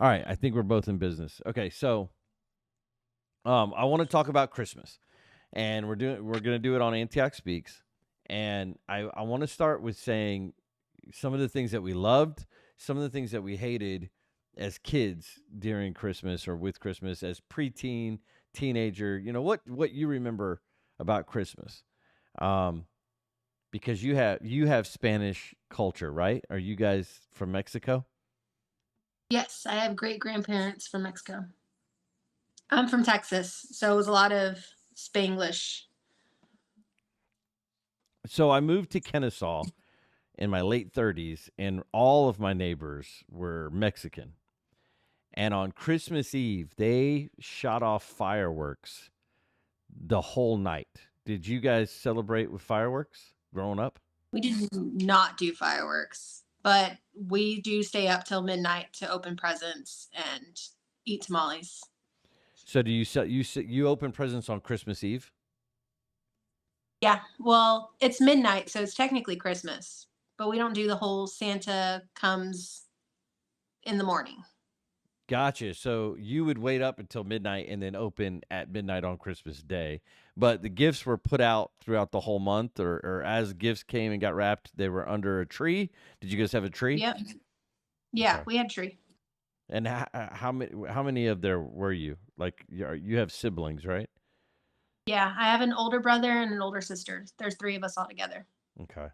All right, I think we're both in business. Okay, so I want to talk about Christmas, and we're gonna do it on Antioch Speaks, and I want to start with saying some of the things that we loved, some of the things that we hated as kids during Christmas or with Christmas as preteen, teenager. You know what you remember about Christmas, um, because you have Spanish culture, right? Are you guys from Mexico? Yes, I have great grandparents from Mexico. I'm from Texas, so it was a lot of Spanglish. So I moved to Kennesaw in my late 30s, and all of my neighbors were Mexican. And on Christmas Eve, they shot off fireworks the whole night. Did you guys celebrate with fireworks growing up? We do not do fireworks, but we do stay up till midnight to open presents and eat tamales. So do you open presents on Christmas Eve? Yeah, well, it's midnight, so it's technically Christmas, but we don't do the whole Santa comes in the morning. Gotcha. So you would wait up until midnight and then open at midnight on Christmas Day. But the gifts were put out throughout the whole month, or as gifts came and got wrapped, they were under a tree. Did you guys have a tree? Yep. Yeah, Okay. we had tree. And how many of there were you? Like you have siblings, right? Yeah, I have an older brother and an older sister. There's three of us all together. Okay.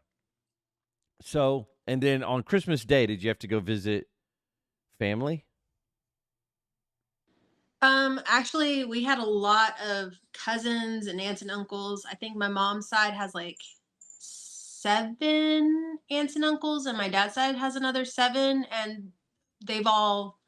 So, and then on Christmas Day, did you have to go visit family? Actually, we had a lot of cousins and aunts and uncles. I think my mom's side has like seven aunts and uncles, and my dad's side has another seven, and they've all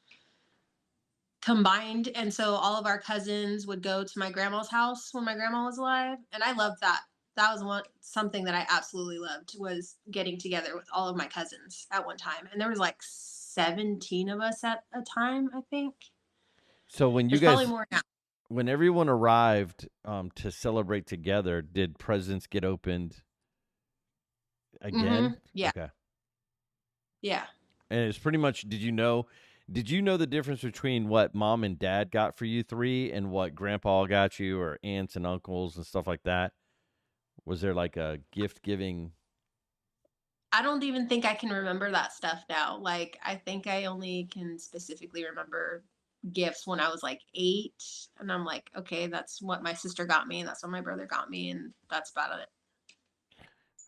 combined. And so all of our cousins would go to my grandma's house when my grandma was alive, and I loved that. That was something that I absolutely loved, was getting together with all of my cousins at one time. And there was like 17 of us at a time, I think. So when you There's probably guys, more now. when everyone arrived to celebrate together, did presents get opened again? Yeah. Okay. Yeah. And it's pretty much, did you know the difference between what mom and dad got for you three and what grandpa got you, or aunts and uncles and stuff like that? Was there like a gift giving? I don't even think I can remember that stuff now. Like, I think I only can specifically remember gifts when I was like 8. And I'm like, okay, that's what my sister got me. And that's what my brother got me. And that's about it.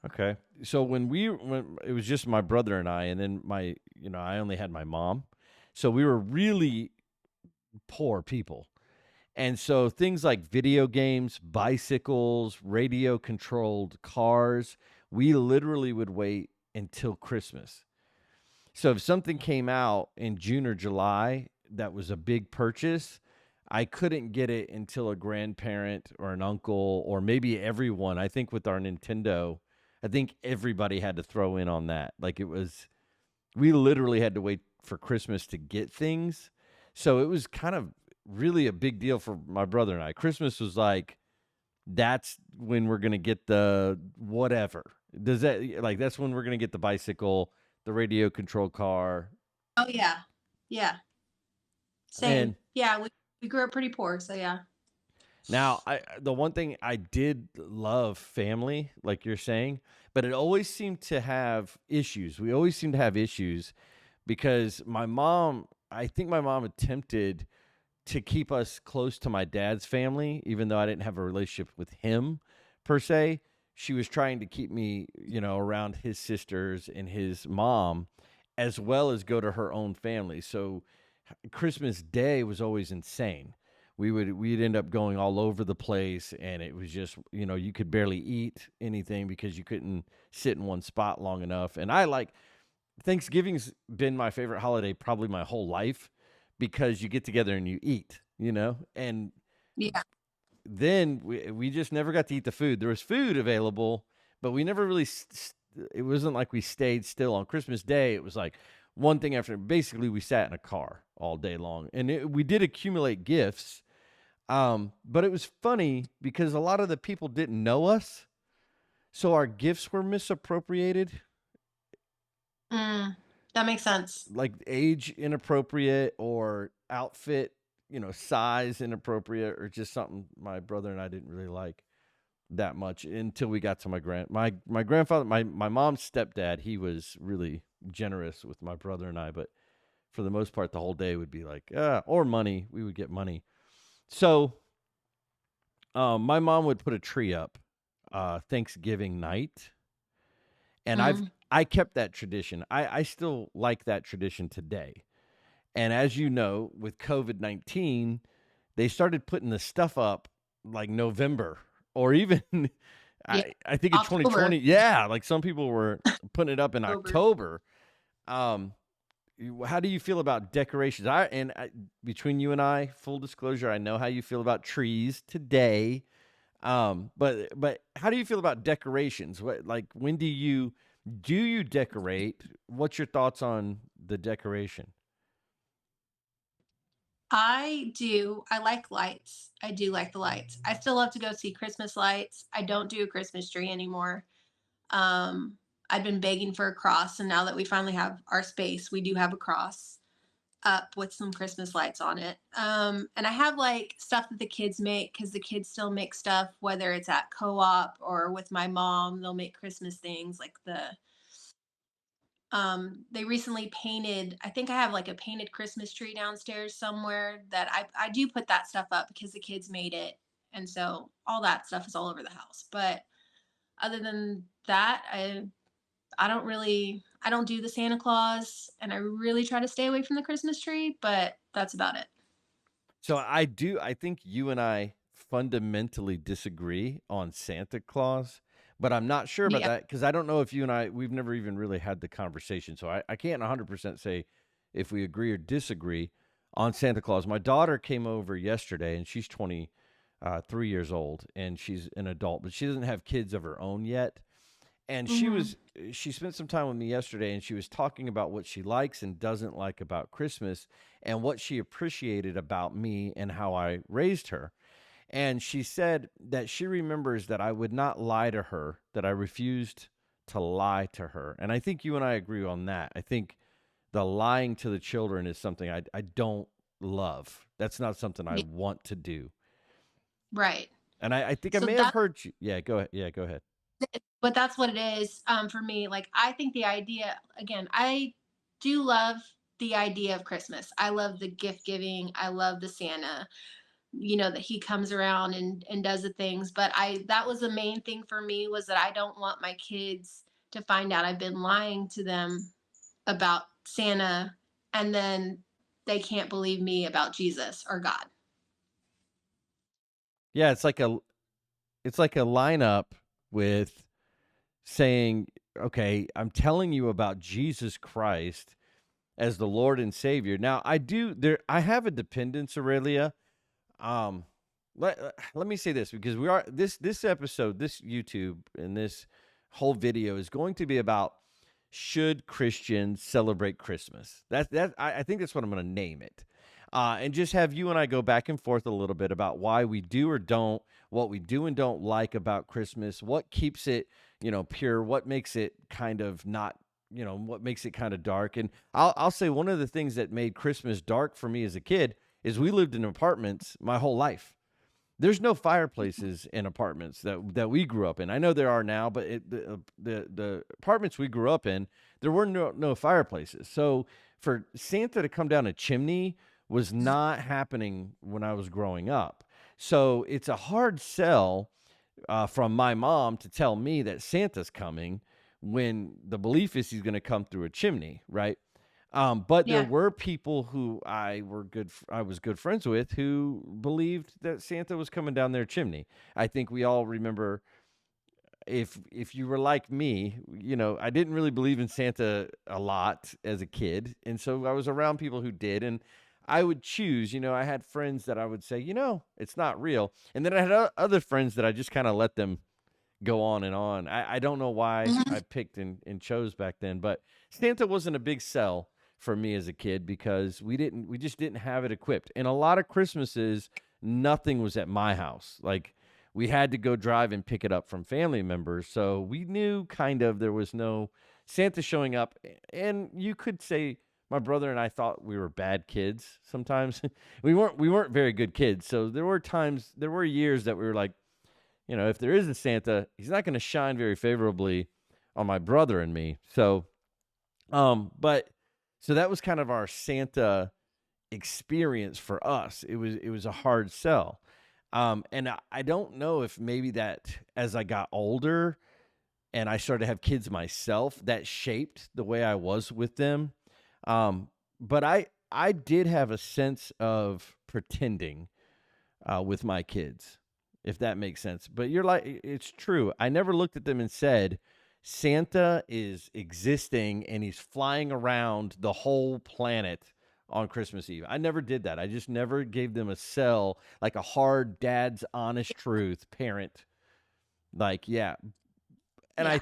Okay. So when it was just my brother and I, and then I only had my mom. So we were really poor people. And so things like video games, bicycles, radio controlled cars, we literally would wait until Christmas. So if something came out in June or July that was a big purchase, I couldn't get it until a grandparent or an uncle or maybe everyone. I think with our Nintendo, I think everybody had to throw in on that. Like we literally had to wait for Christmas to get things. So it was kind of really a big deal for my brother and I. Christmas was like, that's when we're going to get the whatever. Does that, like, that's when we're going to get the bicycle, the radio control car. Oh, yeah. Yeah. And Same. Yeah. We grew up pretty poor. So, yeah. now, the one thing I did love family, like you're saying, but it always seemed to have issues. We always seemed to have issues because I think my mom attempted to keep us close to my dad's family, even though I didn't have a relationship with him per se. She was trying to keep me, around his sisters and his mom, as well as go to her own family. So Christmas Day was always insane. We'd end up going all over the place, and it was just, you could barely eat anything because you couldn't sit in one spot long enough. And I like Thanksgiving's been my favorite holiday probably my whole life because you get together and you eat, and Yeah. then we just never got to eat the food. There was food available, but we never really, it wasn't like we stayed still on Christmas Day. It was like one thing after, basically we sat in a car all day long, and we did accumulate gifts. But it was funny because a lot of the people didn't know us. So our gifts were misappropriated. Mm. That makes sense. like age inappropriate or outfit, size inappropriate, or just something my brother and I didn't really like that much until we got to my grandfather, my mom's stepdad. He was really generous with my brother and I, but for the most part, the whole day would be like, or money. We would get money. So, my mom would put a tree up, Thanksgiving night, and Mm, I kept that tradition. I still like that tradition today. And as you know, with COVID-19, they started putting the stuff up like November or even yeah. I think in October. 2020, yeah, like some people were putting it up in October. October. Um, how do you feel about decorations? Between you and I, full disclosure, I know how you feel about trees today. But how do you feel about decorations? When do you decorate? What's your thoughts on the decoration? I do. I like lights. I do like the lights. I still love to go see Christmas lights. I don't do a Christmas tree anymore. Um, I've been begging for a cross, and now that we finally have our space, we do have a cross up with some Christmas lights on it. And I have like stuff that the kids make because the kids still make stuff, whether it's at co-op or with my mom, they'll make Christmas things like they recently painted, I think I have like a painted Christmas tree downstairs somewhere that I do put that stuff up because the kids made it. And so all that stuff is all over the house. But other than that, I don't do the Santa Claus, and I really try to stay away from the Christmas tree, but that's about it. So I think you and I fundamentally disagree on Santa Claus, but I'm not sure about Yeah. that because I don't know if you and we've never even really had the conversation. So I can't 100% say if we agree or disagree on Santa Claus. My daughter came over yesterday and she's 3 years old and she's an adult, but she doesn't have kids of her own yet. And Hmm. she spent some time with me yesterday and she was talking about what she likes and doesn't like about Christmas and what she appreciated about me and how I raised her. And she said that she remembers that I would not lie to her, that I refused to lie to her. And I think you and I agree on that. I think the lying to the children is something I don't love. That's not something I Yeah, want to do. right. And I think I So may have that, heard you. Yeah, go ahead. Yeah, go ahead. but that's what it is for me. Like, I think the idea, again, I do love the idea of Christmas. I love the gift giving. I love the Santa, that he comes around and does the things. But that was the main thing for me was that I don't want my kids to find out I've been lying to them about Santa, and then they can't believe me about Jesus or God. Yeah, it's like a lineup with saying, okay, I'm telling you about Jesus Christ as the Lord and Savior. Now, I have a dependence, Aurelia. Um, let me say this because we are this episode, this YouTube, and this whole video is going to be about should Christians celebrate Christmas? I think that's what I'm going to name it, and just have you and I go back and forth a little bit about why we do or don't, what we do and don't like about Christmas, what keeps it pure, what makes it kind of not. What makes it kind of dark. And I'll say one of the things that made Christmas dark for me as a kid is we lived in apartments my whole life. There's no fireplaces in apartments that we grew up in. I know there are now, but the apartments we grew up in, there were no fireplaces. So for Santa to come down a chimney was not happening when I was growing up. So it's a hard sell from my mom to tell me that Santa's coming when the belief is he's going to come through a chimney, right? But there Yeah. were people who I was good friends with who believed that Santa was coming down their chimney. I think we all remember if you were like me, I didn't really believe in Santa a lot as a kid, and so I was around people who did, and I would choose. I had friends that I would say, it's not real, and then I had other friends that I just kind of let them go on and on. I don't know why Mhm. I picked and chose back then, but Santa wasn't a big sell for me as a kid because we just didn't have it equipped. And a lot of Christmases, nothing was at my house. Like we had to go drive and pick it up from family members. So we knew kind of there was no Santa showing up, and you could say my brother and I thought we were bad kids sometimes. We weren't very good kids. So there were years that we were like, if there is a Santa, he's not going to shine very favorably on my brother and me. But so that was kind of our Santa experience for us. It was a hard sell. And I don't know if maybe that as I got older and I started to have kids myself, that shaped the way I was with them. But I did have a sense of pretending with my kids, if that makes sense. But it's true. I never looked at them and said, Santa is existing and he's flying around the whole planet on Christmas Eve. I never did that. I just never gave them a sell, like a hard dad's honest truth parent. Like, yeah. And Yeah.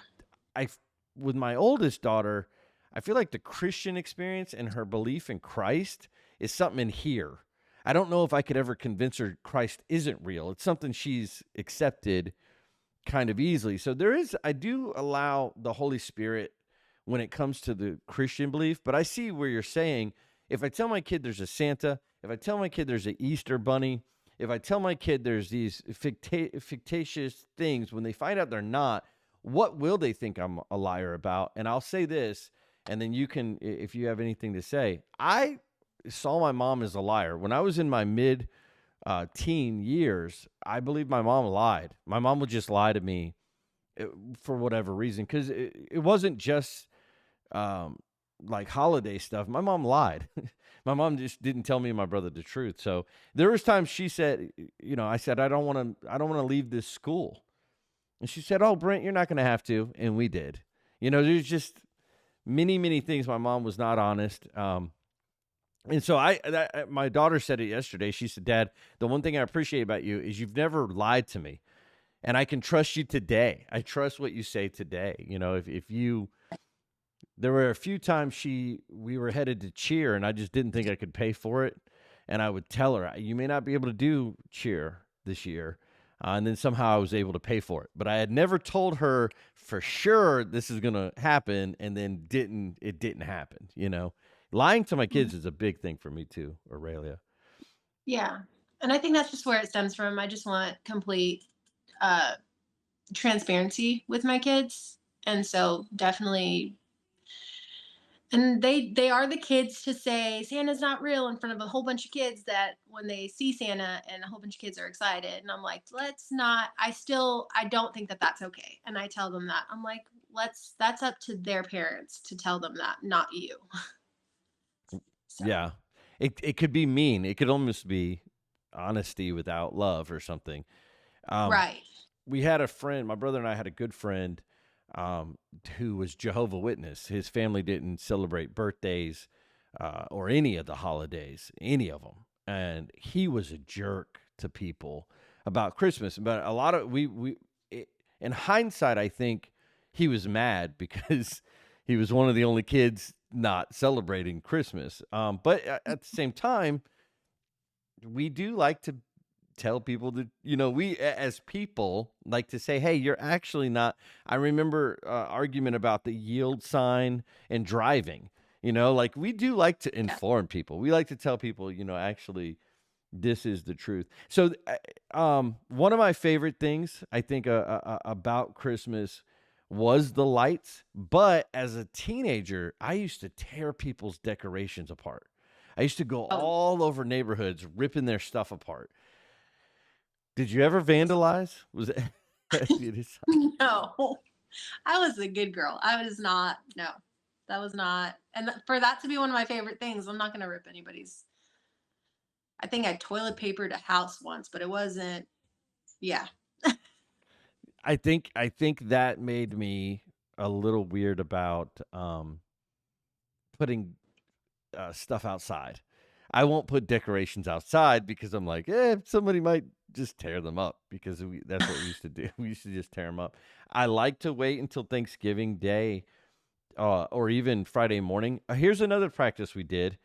I, with my oldest daughter, I feel like the Christian experience and her belief in Christ is something in here. I don't know if I could ever convince her Christ isn't real. It's something she's accepted kind of easily. So I do allow the Holy Spirit when it comes to the Christian belief, but I see where you're saying, if I tell my kid there's a Santa, if I tell my kid there's an Easter bunny, if I tell my kid there's these fictitious things, when they find out they're not, what will they think I'm a liar about? And I'll say this, and then you can, if you have anything to say. I saw my mom as a liar. When I was in my mid teen years, I believe my mom lied. My mom would just lie to me for whatever reason, because it wasn't just like holiday stuff. My mom lied. My mom just didn't tell me and my brother the truth. So there was times she said, I said, I don't want to leave this school. And she said, oh, Brent, you're not going to have to. And we did. There's just many, many things my mom was not honest. And so my daughter said it yesterday. She said, Dad, the one thing I appreciate about you is you've never lied to me. And I can trust you today. I trust what you say today. There were a few times we were headed to cheer and I just didn't think I could pay for it. And I would tell her, you may not be able to do cheer this year. And then somehow I was able to pay for it. But I had never told her for sure this is going to happen. And then it didn't happen. Lying to my kids is a big thing for me too, Aurelia. Yeah. And I think that's just where it stems from. I just want complete uh transparency with my kids. And so definitely, and they are the kids to say Santa's not real in front of a whole bunch of kids, that when they see Santa and a whole bunch of kids are excited, and I'm like, let's not. I don't think that that's okay, and I tell them that. I'm like, that's up to their parents to tell them that, not you. So Yeah. It could be mean. It could almost be honesty without love or something. Um, right. we had a friend, my brother and I had a good friend who was Jehovah Witness. His family didn't celebrate birthdays or any of the holidays, any of them. And he was a jerk to people about Christmas. But a lot of in hindsight, I think he was mad because he was one of the only kids not celebrating Christmas. But at the same time, we do like to tell people that, we as people like to say, hey, you're actually not. I remember argument about the yield sign and driving. Like we do like to Yeah. inform people. We like to tell people, actually, this is the truth. So one of my favorite things I think about Christmas was the lights. But as a teenager, I used to tear people's decorations apart. I used to go Oh all over neighborhoods ripping their stuff apart. Did you ever vandalize? Was it? It is- no, I was a good girl. I was not. No, that was not. And for that to be one of my favorite things, I'm not going to rip anybody's. I think I toilet papered a house once, but it wasn't. Yeah. I think that made me a little weird about putting stuff outside. I won't put decorations outside because I'm like, somebody might just tear them up because that's what we used to do. We used to just tear them up. I like to wait until Thanksgiving Day or even Friday morning. Here's another practice we did.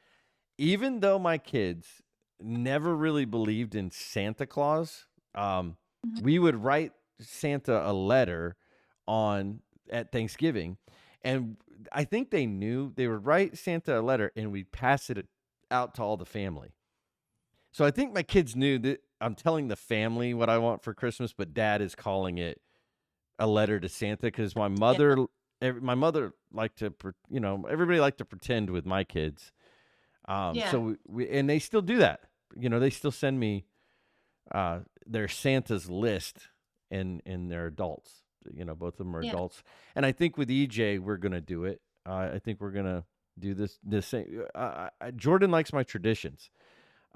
Even though my kids never really believed in Santa Claus, Mhm. we would write Santa a letter on at Thanksgiving, and I think they knew they would write Santa a letter and we'd pass it out to all the family. So I think my kids knew that I'm telling the family what I want for Christmas, but dad is calling it a letter to Santa because Yeah. my mother liked to, everybody liked to pretend with my kids. Yeah. So and they still do that. They still send me their Santa's list and their adults. Both of them are Yeah. adults. And I think with EJ, we're gonna do it. I think we're gonna do this same. Jordan likes my traditions.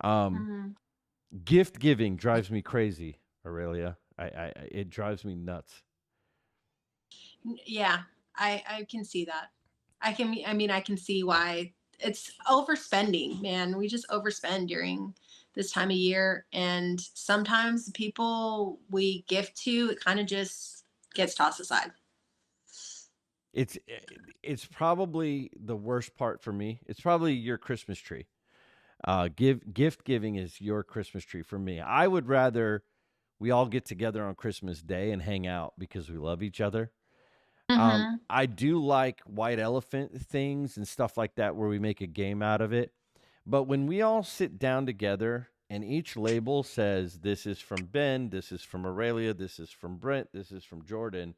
Um, Mhm. Gift giving drives me crazy, Aurelia. It drives me nuts. Yeah, I can see that. I mean, I can see why it's overspending, man. We just overspend during this time of year, and sometimes the people we gift to, it kind of just gets tossed aside. It's it's probably the worst part for me. It's probably your Christmas tree. Gift giving is your Christmas tree for me. I would rather we all get together on Christmas Day and hang out because we love each other. Hmm. I do like white elephant things and stuff like that where we make a game out of it. But when we all sit down together and each label says this is from Ben, this is from Aurelia, this is from Brent, this is from Jordan,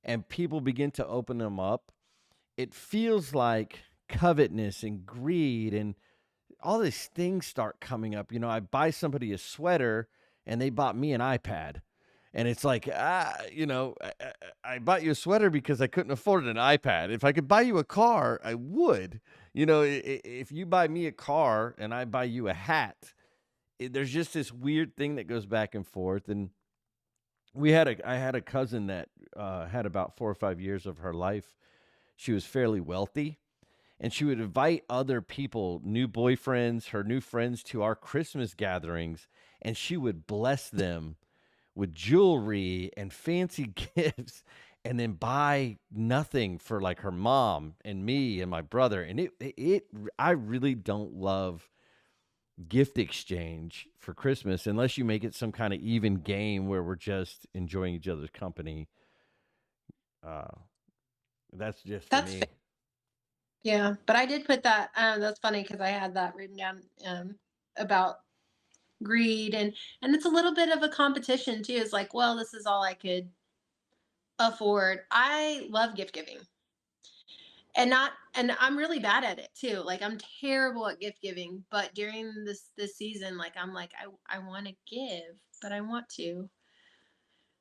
and people begin to open them up, it feels like covetousness and greed and all these things start coming up. I buy somebody a sweater and they bought me an iPad. And it's like, I bought you a sweater because I couldn't afford an iPad. If I could buy you a car, I would. If you buy me a car and I buy you a hat, there's just this weird thing that goes back and forth. And I had a cousin that had about 4 or 5 years of her life. She was fairly wealthy, and she would invite other people, new boyfriends, her new friends to our Christmas gatherings, and she would bless them with jewelry and fancy gifts and then buy nothing for like her mom and me and my brother. And I really don't love gift exchange for Christmas unless you make it some kind of even game where we're just enjoying each other's company. Uh, that's just for That's fair. me. Yeah, but I did put that. That's funny because I had that written down about greed, and it's a little bit of a competition too. It's like, well, this is all I could afford. I love gift giving. And I'm really bad at it too. Like I'm terrible at gift giving, but during this season, like I'm like I want to give, but I want to.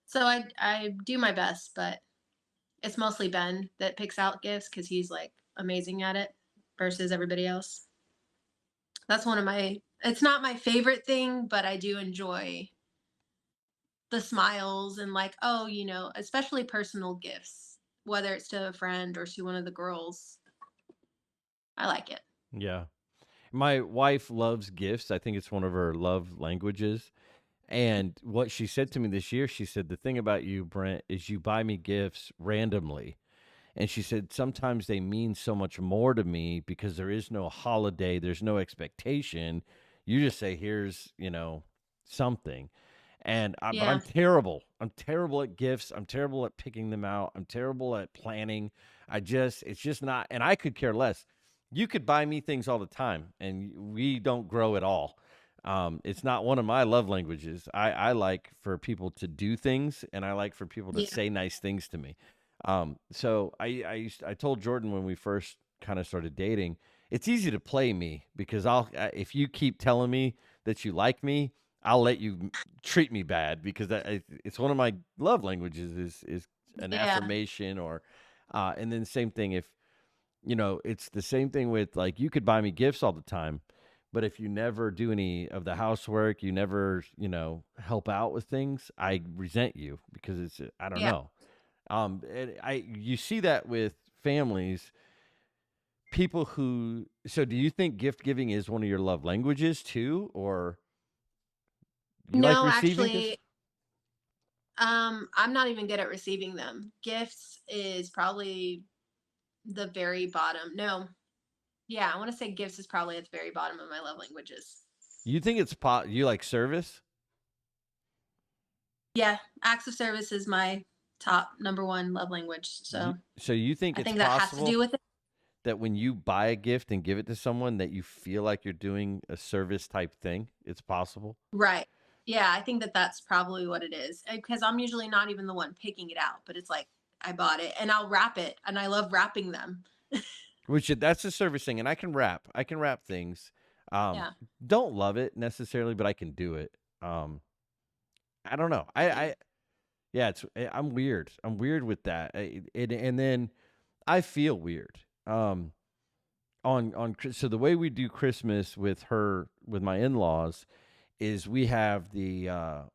So I do my best, but it's mostly Ben that picks out gifts cuz he's like amazing at it versus everybody else. That's one of my it's not my favorite thing, but I do enjoy the smiles and like, oh, especially personal gifts, whether it's to a friend or to one of the girls. I like it. Yeah. My wife loves gifts. I think it's one of her love languages. And what she said to me this year, she said, the thing about you, Brent, is you buy me gifts randomly. And she said, sometimes they mean so much more to me because there is no holiday, there's no expectation. You just say, here's, something. But Yeah. I'm terrible. I'm terrible at gifts. I'm terrible at picking them out. I'm terrible at planning. It's just not, and I could care less. You could buy me things all the time, and we don't grow at all. It's not one of my love languages. I like for people to do things, and I like for people to Yeah. say nice things to me. So I told Jordan when we first kind of started dating, it's easy to play me because if you keep telling me that you like me, I'll let you treat me bad because it's one of my love languages is an Yeah. affirmation and then same thing if it's the same thing with like you could buy me gifts all the time, but if you never do any of the housework, you never help out with things, I resent you because I don't Yeah. know. And you see that with families, people who. So, do you think gift giving is one of your love languages too, or you like No, receiving gifts? actually, I'm not even good at receiving them. Gifts is probably the very bottom. No. Yeah, I want to say gifts is probably at the very bottom of my love languages. You think it's You like service? Yeah, acts of service is my top number one love language. You, So so you think I it's think that has to possible do with it. that when you buy a gift and give it to someone that you feel like you're doing a service type thing? It's possible. Right. Yeah, I think that that's probably what it is. Because I'm usually not even the one picking it out, but it's like I bought it and I'll wrap it, and I love wrapping them. Which that's a service thing, and I can rap. I can rap things. Um, Yeah, don't love it necessarily, but I can do it. Um, I don't know. I do. I yeah, I'm weird. I'm weird with that. And then I feel weird. So the way we do Christmas with my in-laws is we have the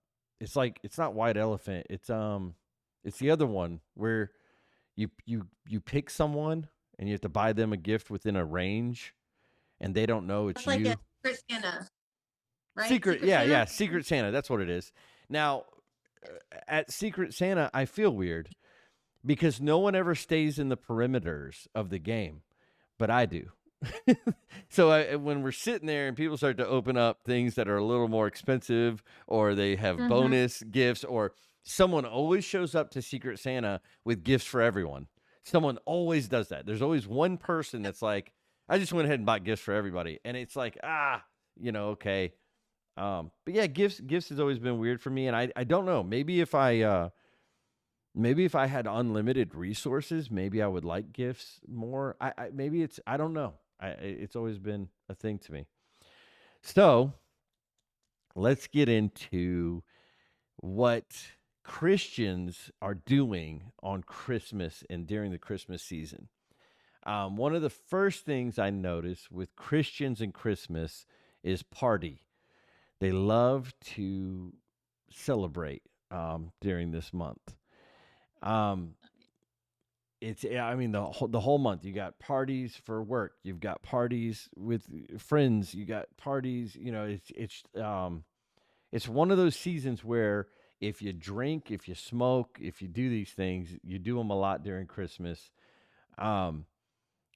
it's like it's not white elephant. It's the other one where you pick someone and you have to buy them a gift within a range and they don't know it's That's like a you. Secret Santa, right? Secret, Secret yeah, Santa. yeah, Secret Santa, that's what it is. Now, at Secret Santa, I feel weird because no one ever stays in the perimeters of the game, but I do. So when we're sitting there and people start to open up things that are a little more expensive or they have Mm-hmm. bonus gifts or someone always shows up to Secret Santa with gifts for everyone. Someone always does that. There's always one person that's like, I just went ahead and bought gifts for everybody. And it's like, okay. But yeah, gifts has always been weird for me. And I don't know. Maybe if I had unlimited resources, maybe I would like gifts more. Maybe I don't know. It's always been a thing to me. So let's get into what Christians are doing on Christmas and during the Christmas season. One of the first things I notice with Christians and Christmas is party. They love to celebrate during this month. Um, I mean the whole month you got parties for work, you've got parties with friends, you got parties, it's one of those seasons where if you drink, if you smoke, if you do these things, you do them a lot during Christmas. um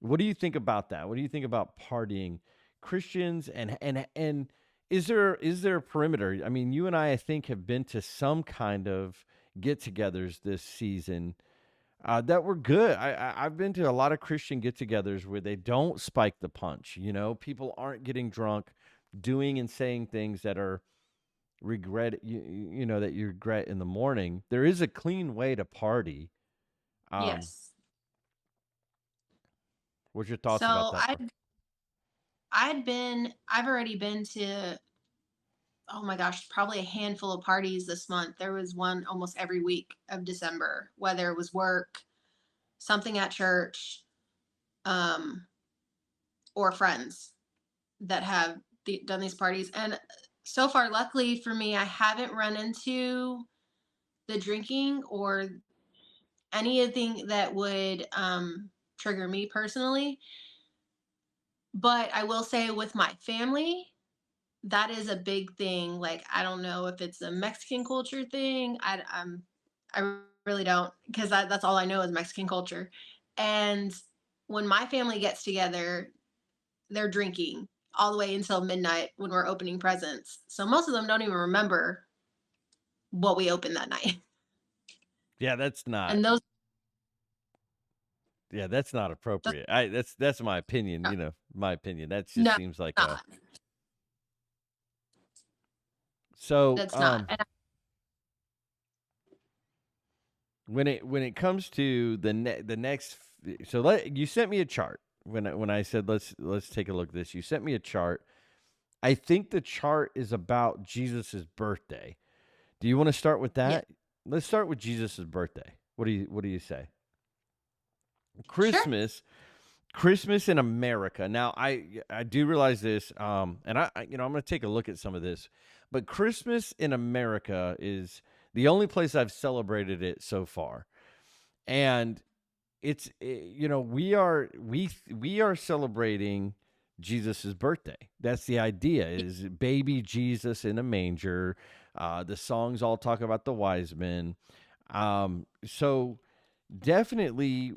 what do you think about that? What do you think about partying, Christians, and is there a perimeter? I mean, you and I think have been to some kind of get-togethers this season that were good. I've been to a lot of Christian get-togethers where they don't spike the punch. People aren't getting drunk, doing and saying things that are that you regret in the morning. There is a clean way to party. Um, Yes. what's your thoughts about So that? I've already been to, oh my gosh, probably a handful of parties this month. There was one almost every week of December, whether it was work, something at church, um, or friends that have done these parties. And so far, luckily for me, I haven't run into the drinking or anything that would trigger me personally. But I will say with my family, that is a big thing. Like, I don't know if it's a Mexican culture thing. I really don't, because that's all I know is Mexican culture. And when my family gets together, they're drinking all the way until midnight when we're opening presents. So most of them don't even remember what we opened that night. Yeah, that's not. And those, Yeah, that's not that's appropriate. That's my opinion. My opinion. That just no, seems like a not. so. That's not. And When it comes to the next, so you sent me a chart when I said let's take a look at this. You sent me a chart. I think the chart is about Jesus's birthday. Do you want to start with yeah, that? Let's start with Jesus's birthday. What do you say? sure. Christmas Christmas in America. Now, I do realize this, and I'm going to take a look at some of this, but Christmas in America is the only place I've celebrated it so far, and we are celebrating Jesus's birthday. That's the idea: Yeah, is baby Jesus in a manger. The songs all talk about the wise men. So definitely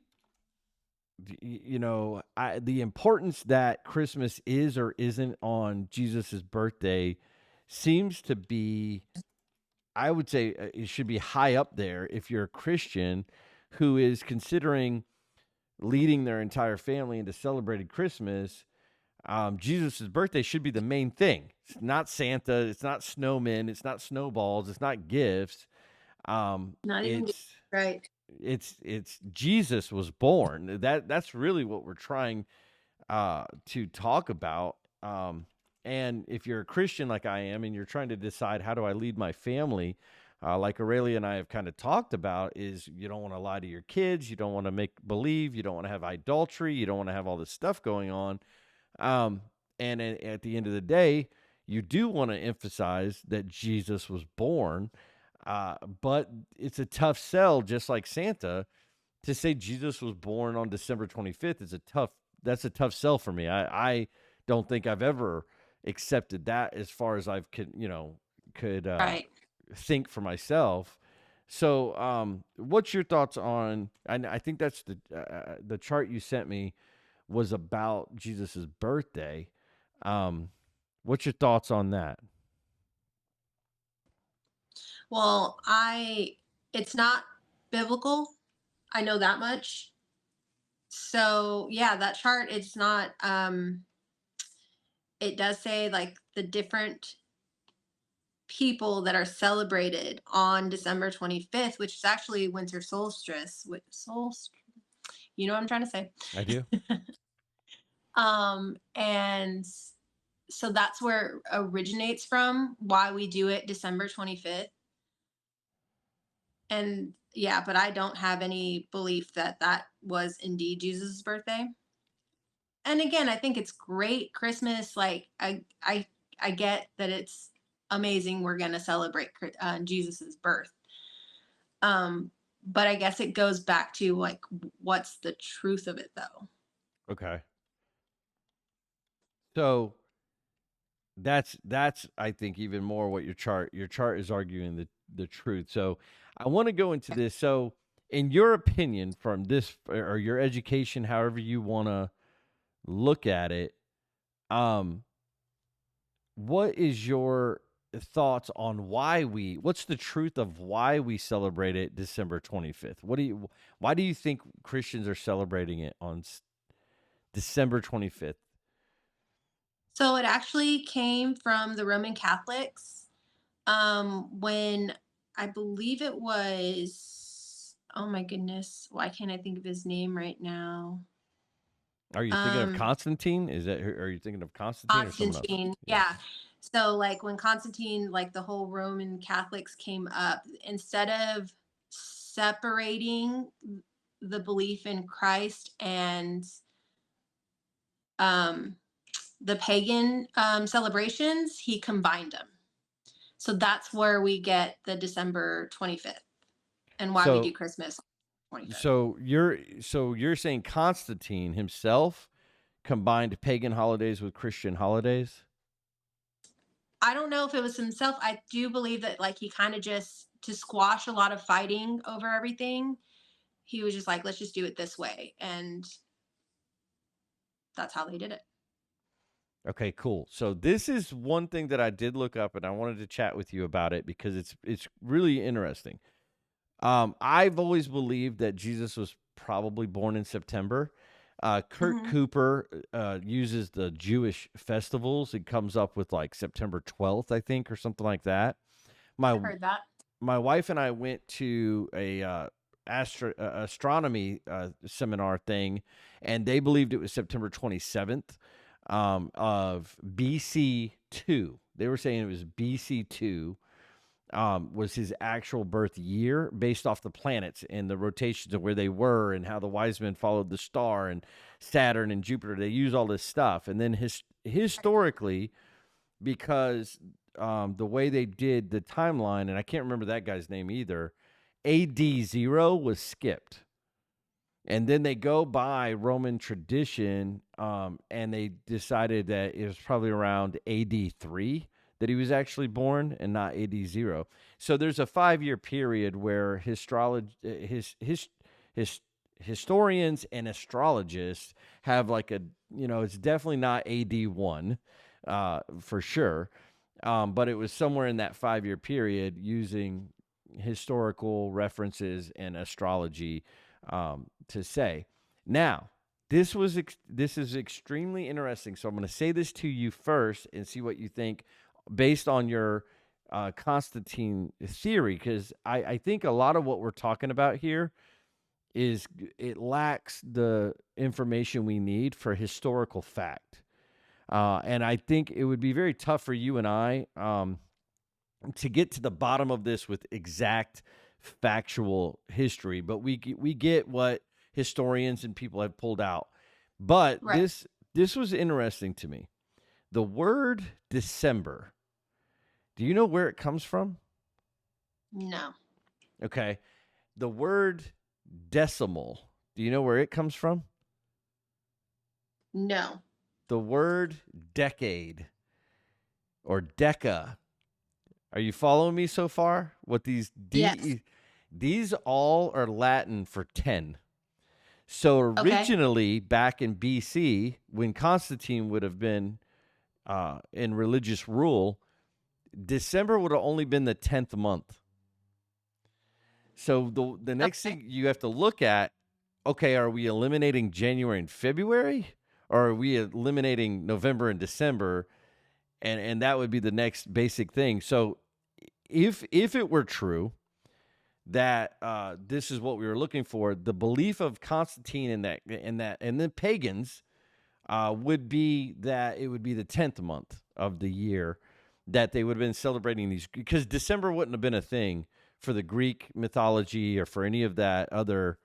the importance that Christmas is or isn't on Jesus's birthday seems to be I would say it should be high up there if you're a Christian who is considering leading their entire family into celebrating Christmas. Jesus' birthday should be the main thing. It's not Santa. It's not snowmen. It's not snowballs. It's not gifts. Not even It's right. it's Jesus was born. That's really what we're trying to talk about. And if you're a Christian like I am, and you're trying to decide how do I lead my family, like Oralia and I have kind of talked about, is you don't want to lie to your kids, you don't want to make believe, you don't want to have idolatry, you don't want to have all this stuff going on. Um, and at the end of the day, you do want to emphasize that Jesus was born, but it's a tough sell, just like Santa, to say Jesus was born on December 25th. That's a tough sell for me. I don't think I've ever accepted that as far as I've could Right. think for myself. So, what's your thoughts on? I think that's the chart you sent me was about Jesus's birthday. Um, what's your thoughts on that? Well, it's not biblical. I know that much. So yeah, that chart, it's not it does say like the different people that are celebrated on December 25th, which is actually winter solstice. You know what I'm trying to say. I do. And so that's where it originates from, why we do it December 25th. And yeah, but I don't have any belief that that was indeed Jesus' birthday. And again, I think it's great Christmas. Like I get that it's amazing. We're gonna celebrate Jesus's birth. Um, but I guess it goes back to like, what's the truth of it, though? Okay. So that's I think even more what your chart is arguing the truth. So I want to go into this. So in your opinion, from this or your education, however you want to look at it, um, what is your thoughts on what's the truth of why we celebrate it December 25th? Why do you think Christians are celebrating it on December 25th? So it actually came from the Roman Catholics. When I believe it was, oh my goodness, why can't I think of his name right now? Are you thinking of Um, Constantine? Are you thinking of Constantine or someone else? Constantine, Yeah. yeah. So like when Constantine, like the whole Roman Catholics came up, instead of separating the belief in Christ and um, the pagan celebrations, he combined them. So that's where we get the December 25th and why we do So Christmas on 25th. so you're saying Constantine himself combined pagan holidays with Christian holidays? I don't know if it was himself. I do believe that like he kind of just to squash a lot of fighting over everything, he was just like, let's just do it this way. And that's how they did it. Okay, cool. So this is one thing that I did look up, and I wanted to chat with you about it because it's really interesting. I've always believed that Jesus was probably born in September. Kurt Hmm. Cooper uses the Jewish festivals. It comes up with like September 12th, I think, or something like that. My I've heard that. my wife and I went to a astronomy seminar thing, and they believed it was September 27th of BC 2. They were saying it was BC 2 was his actual birth year based off the planets and the rotations of where they were and how the wise men followed the star and Saturn and Jupiter. They use all this stuff. And then historically, because the way they did the timeline, and I can't remember that guy's name either, AD 0 was skipped. And then they go by Roman tradition, and they decided that it was probably around AD 3 that he was actually born and not AD 0. So there's a 5-year period where his historians and astrologists have like it's definitely not AD 1 for sure. But it was somewhere in that 5-year period using historical references and astrology to say. Now, this is extremely interesting. So I'm going to say this to you first and see what you think based on your Constantine theory, because I think a lot of what we're talking about here it lacks the information we need for historical fact. And I think it would be very tough for you and I to get to the bottom of this with exact factual history, but we get what historians and people have pulled out. But Right. this was interesting to me. The word December. Do you know where it comes from? No. Okay. The word decimal. Do you know where it comes from? No. The word decade or deca. Are you following me so far? What Yes. these all are Latin for 10. So Okay. originally, back in BC, when Constantine would have been in religious rule, December would have only been the 10th month. So the next Okay. thing you have to look at, okay, are we eliminating January and February, or are we eliminating November and December? And that would be the next basic thing. So if it were true that this is what we were looking for, the belief of Constantine and the pagans would be that it would be the 10th month of the year that they would have been celebrating these, because December wouldn't have been a thing for the Greek mythology or for any of that other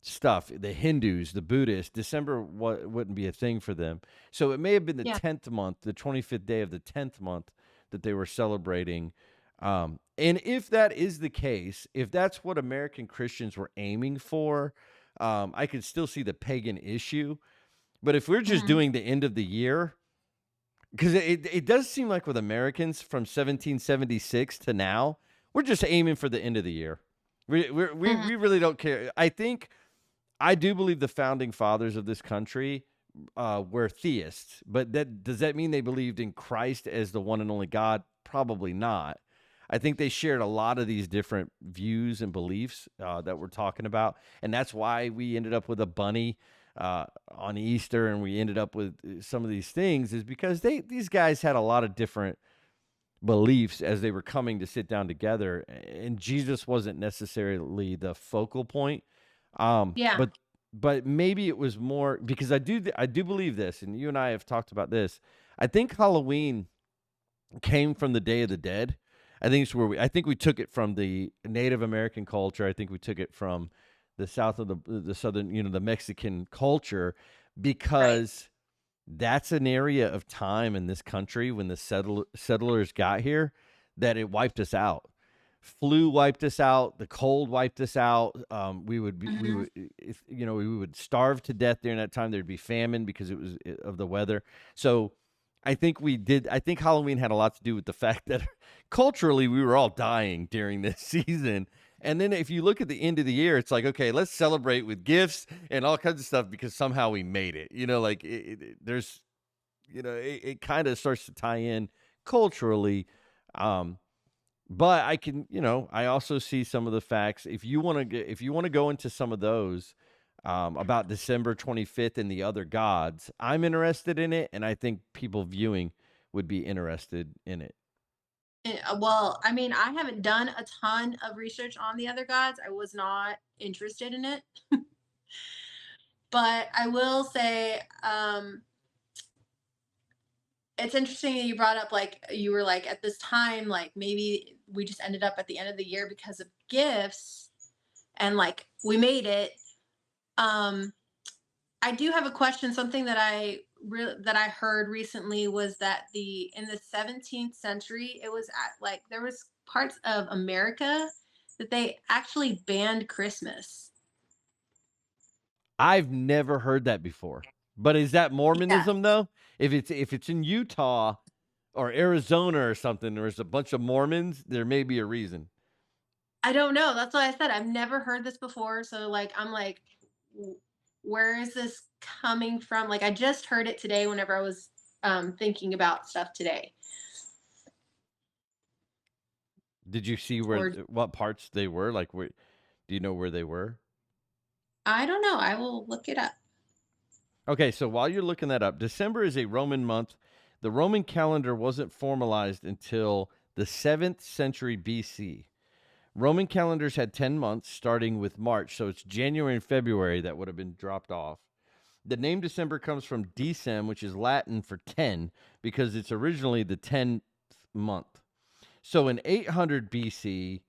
stuff. The Hindus, the Buddhists, December wouldn't be a thing for them. So it may have been the Yeah. 10th month, the 25th day of the 10th month that they were celebrating. And if that is the case, if that's what American Christians were aiming for, I could still see the pagan issue. But if we're just Mhm. doing the end of the year, because it does seem like with Americans from 1776 to now, we're just aiming for the end of the year. Mhm. We really don't care. I do believe the founding fathers of this country were theists, but does that mean they believed in Christ as the one and only God? Probably not. I think they shared a lot of these different views and beliefs that we're talking about, and that's why we ended up with a bunny on Easter, and we ended up with some of these things, is because these guys had a lot of different beliefs as they were coming to sit down together, and Jesus wasn't necessarily the focal point. Um, Yeah. but but maybe it was more because I do believe this, and you and I have talked about this. I think Halloween came from the Day of the Dead. I think we took it from the Native American culture. I think we took it from the south of the southern, the Mexican culture, Right. because that's an area of time in this country when the settlers got here that it wiped us out. Flu wiped us out. The cold wiped us out. We Mhm. would, if we would starve to death during that time. There'd be famine because it was of the weather. So I think we did. I think Halloween had a lot to do with the fact that culturally we were all dying during this season. And then if you look at the end of the year, it's like, okay, let's celebrate with gifts and all kinds of stuff because somehow we made it. Like there's, it kind of starts to tie in culturally. Um, but I also see some of the facts. If you want to go into some of those about December 25th and the other gods, I'm interested in it, and I think people viewing would be interested in it. Well, I mean, I haven't done a ton of research on the other gods. I was not interested in it. But I will say, it's interesting that you brought up, like, you were like, at this time, like, maybe we just ended up at the end of the year because of gifts and like we made it. Um, I do have a question. Something that that I heard recently was that the in the 17th century, it was at, like, there was parts of America that they actually banned Christmas. I've never heard that before. But is that Yeah. Mormonism though? If it's in Utah or Arizona or something, there's a bunch of Mormons, there may be a reason. I don't know. That's why I said I've never heard this before. So like I'm like, where is this coming from? Like I just heard it today whenever I was thinking about stuff today. Did you see or what parts they were? Like, do you know where they were? I don't know. I will look it up. Okay, so while you're looking that up, December is a Roman month. The Roman calendar wasn't formalized until the 7th century BC. Roman calendars had 10 months starting with March, so it's January and February that would have been dropped off. The name December comes from decem, which is Latin for 10, because it's originally the 10th month. So in 800 BC,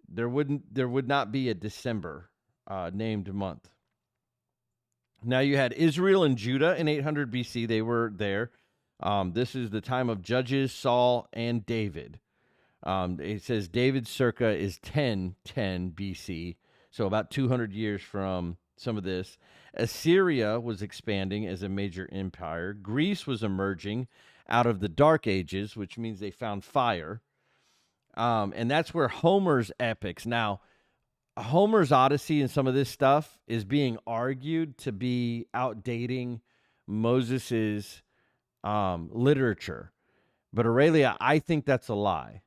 there would not be a December named month. Now you had Israel and Judah in 800 BC. They were there. This is the time of Judges, Saul, and David. It says David's circa is 1010 BC, so about 200 years from some of this. Assyria was expanding as a major empire. Greece was emerging out of the Dark Ages, which means they found fire. And that's where Homer's epics. Now, Homer's Odyssey and some of this stuff is being argued to be outdating Moses's literature. But Aurelia, I think that's a lie,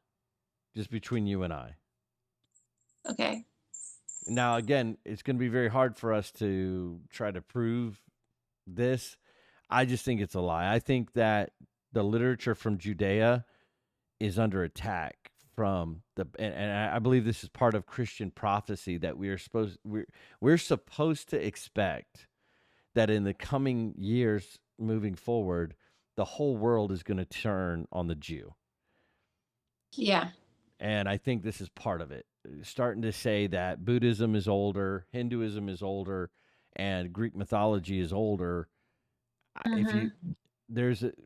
just between you and I. Okay. Now, again, it's going to be very hard for us to try to prove this. I just think it's a lie. I think that the literature from Judea is under attack from and I believe this is part of Christian prophecy that we're supposed to expect that in the coming years moving forward, the whole world is going to turn on the Jew. Yeah. And I think this is part of it. Starting to say that Buddhism is older, Hinduism is older, and Greek mythology is older. If you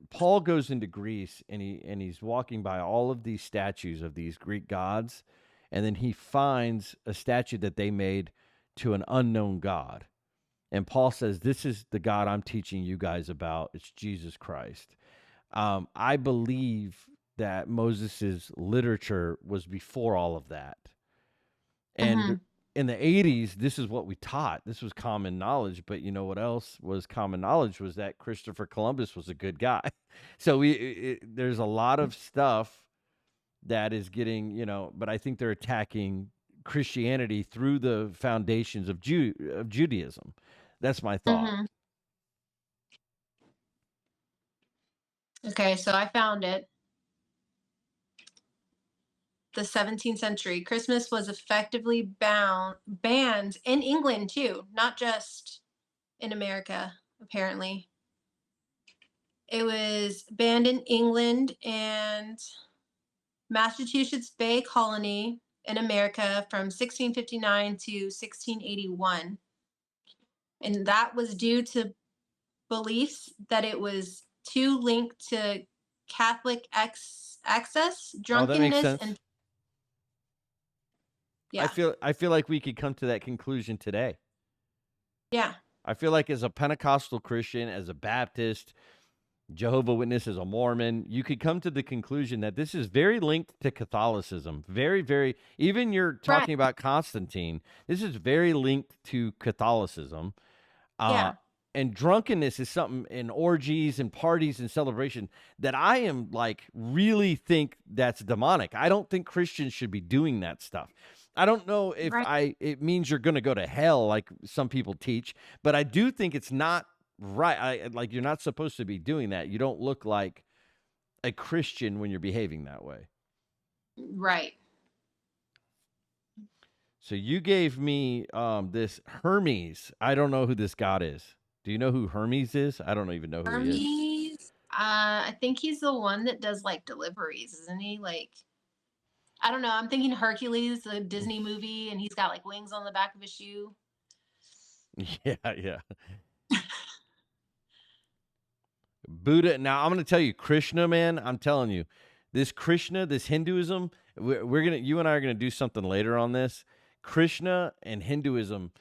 Paul goes into Greece and he's walking by all of these statues of these Greek gods, and then he finds a statue that they made to an unknown God. And Paul says, "This is the God I'm teaching you guys about. It's Jesus Christ." I believe that Moses's literature was before all of that. And in the 80s, this is what we taught. This was common knowledge. But you know what else was common knowledge was that Christopher Columbus was a good guy. So there's a lot of stuff that is getting, but I think they're attacking Christianity through the foundations of Judaism. That's my thought. Okay, so I found it. The 17th century, Christmas was effectively banned in England too, not just in America, apparently. It was banned in England and Massachusetts Bay Colony in America from 1659 to 1681. And that was due to beliefs that it was too linked to Catholic excess, Oh, that makes drunkenness, sense. and I yeah. feel like we could come to that conclusion today. Yeah. I feel like as a Pentecostal Christian, as a Baptist, Jehovah's Witness, as a Mormon, you could come to the conclusion that this is very linked to Catholicism. Very, very, even you're talking about Constantine, this is very linked to Catholicism. Yeah. And drunkenness is something in orgies and parties and celebration that I am like really think that's demonic. I don't think Christians should be doing that stuff. I don't know if it means you're going to go to hell like some people teach, but I do think it's not right. Like you're not supposed to be doing that. You don't look like a Christian when you're behaving that way. Right. So you gave me this Hermes. I don't know who this god is. Do you know who Hermes is? I don't even know who he is. I think he's the one that does like deliveries, isn't he? Like, I don't know. I'm thinking Hercules, the Disney movie, and he's got like wings on the back of his shoe. Yeah, yeah. Buddha. Now I'm going to tell you, Krishna, man. I'm telling you, this Krishna, this Hinduism. You and I are gonna do something later on this. Krishna and Hinduism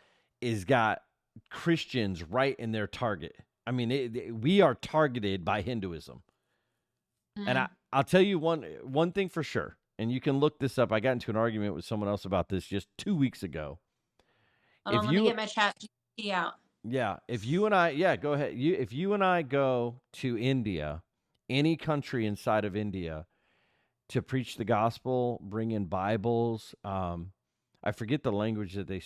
is got Christians right in their target. I mean, we are targeted by Hinduism. And I'll tell you one thing for sure, and you can look this up. I got into an argument with someone else about this just 2 weeks ago. Let me get my chat GPT out. Yeah, if you and I, go ahead. If you and I go to India, any country inside of India, to preach the gospel, bring in Bibles. I forget the language that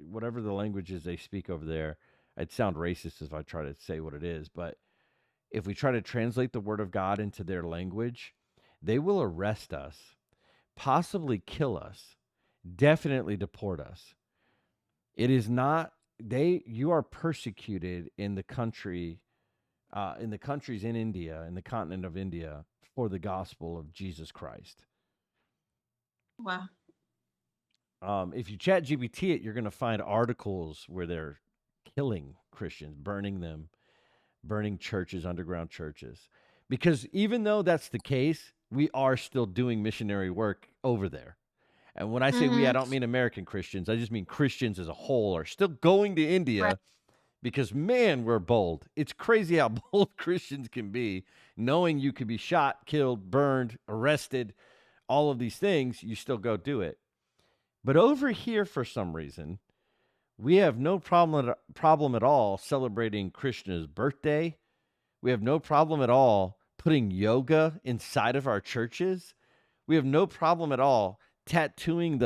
whatever the languages they speak over there. I'd sound racist if I try to say what it is, but if we try to translate the word of God into their language, they will arrest us, possibly kill us, definitely deport us. It is not you are persecuted in the country, in the countries in India, in the continent of India, for the gospel of Jesus Christ. Wow. If you chat GPT it, you're going to find articles where they're killing Christians, burning them, burning churches, underground churches. Because even though that's the case, we are still doing missionary work over there. And when I say we, I Mm-hmm. don't mean American Christians. I just mean Christians as a whole are still going to Right. India because, man, we're bold. It's crazy how bold Christians can be, knowing you could be shot, killed, burned, arrested, all of these things, you still go do it. But over here, for some reason, we have no problem at all celebrating Krishna's birthday. We have no problem at all putting yoga inside of our churches. We have no problem at all tattooing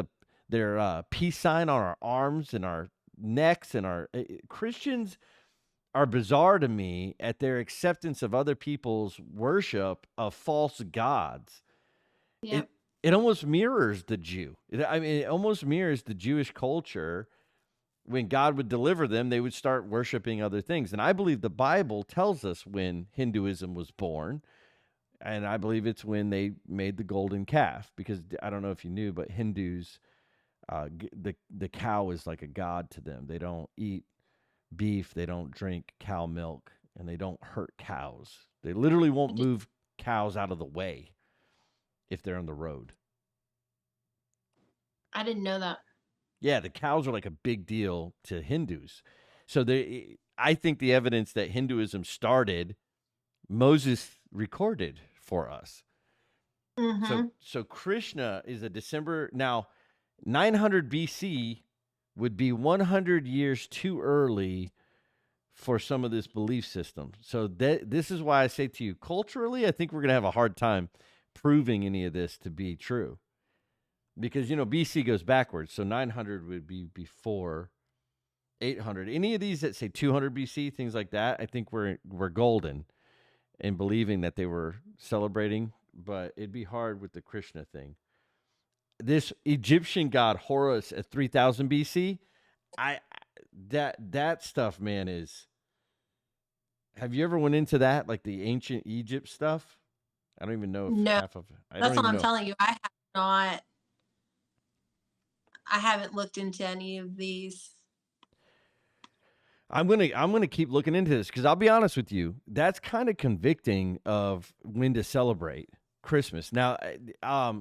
their peace sign on our arms and our necks and our Christians are bizarre to me at their acceptance of other people's worship of false gods. It Yep. it almost mirrors the Jew. It almost mirrors the Jewish culture. When God would deliver them, they would start worshiping other things. And I believe the Bible tells us when Hinduism was born. And I believe it's when they made the golden calf. Because I don't know if you knew, but Hindus, the cow is like a god to them. They don't eat beef. They don't drink cow milk. And they don't hurt cows. They literally I won't did. move cows out of the way if they're on the road. I didn't know that. Yeah, the cows are like a big deal to Hindus. So I think the evidence that Hinduism started, Moses recorded for us. Mm-hmm. So Krishna is a December now 900 BC would be 100 years too early for some of this belief system. So this is why I say to you, culturally, I think we're going to have a hard time proving any of this to be true. Because BC goes backwards, so 900 would be before 800. Any of these that say 200 BC, things like that, I think we're golden in believing that they were celebrating, but it'd be hard with the Krishna thing. This Egyptian god Horus at 3000 BC, I that stuff, man, is. Have you ever went into that, like the ancient Egypt stuff? I don't even know if No, half of. I don't that's all even I'm know. telling you. I have not. I haven't looked into any of these. I'm gonna keep looking into this because I'll be honest with you, that's kind of convicting of when to celebrate Christmas. Now,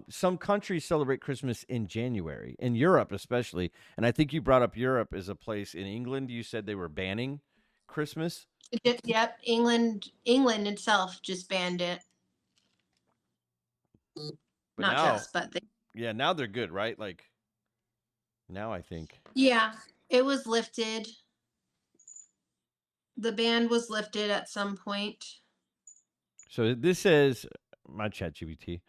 some countries celebrate Christmas in January, in Europe especially, and I think you brought up Europe as a place in England. You said they were banning Christmas, Yep, England itself just banned it. but Not now, just, but yeah, now they're good, right? Like now, I think. yeah, it was lifted. The ban was lifted at some point. So this says my ChatGPT.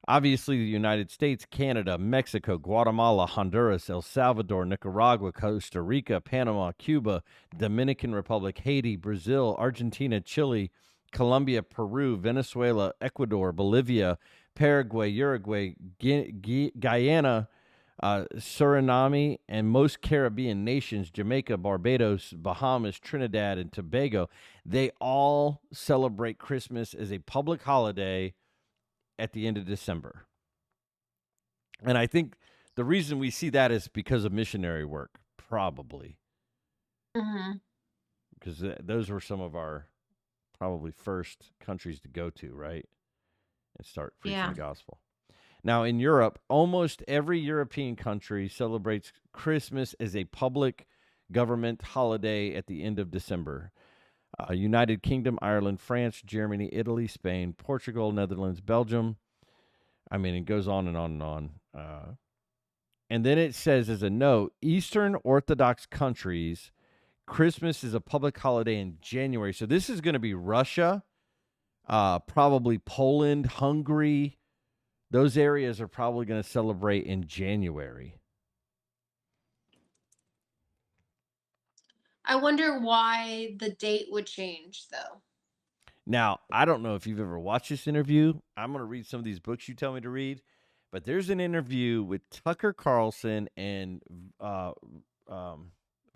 Obviously, the United States, Canada, Mexico, Guatemala, Honduras, El Salvador, Nicaragua, Costa Rica, Panama, Cuba, Dominican Republic, Haiti, Brazil, Argentina, Chile, Colombia, Peru, Venezuela, Ecuador, Bolivia, Paraguay, Uruguay, Guyana, Suriname, and most Caribbean nations, Jamaica, Barbados, Bahamas, Trinidad, and Tobago, they all celebrate Christmas as a public holiday at the end of December. And I think the reason we see that is because of missionary work, probably, Mm-hmm. because those were some of our probably first countries to go to, right? And start preaching Yeah. the gospel. Now, in Europe, almost every European country celebrates Christmas as a public government holiday at the end of December. United Kingdom, Ireland, France, Germany, Italy, Spain, Portugal, Netherlands, Belgium. I mean, it goes on and on and on. And then it says, as a note, Eastern Orthodox countries, Christmas is a public holiday in January. So this is going to be Russia, probably Poland, Hungary, those areas are probably going to celebrate in January. I wonder why the date would change, though. Now, I don't know if you've ever watched this interview. I'm going to read some of these books you tell me to read, but there's an interview with Tucker Carlson and uh,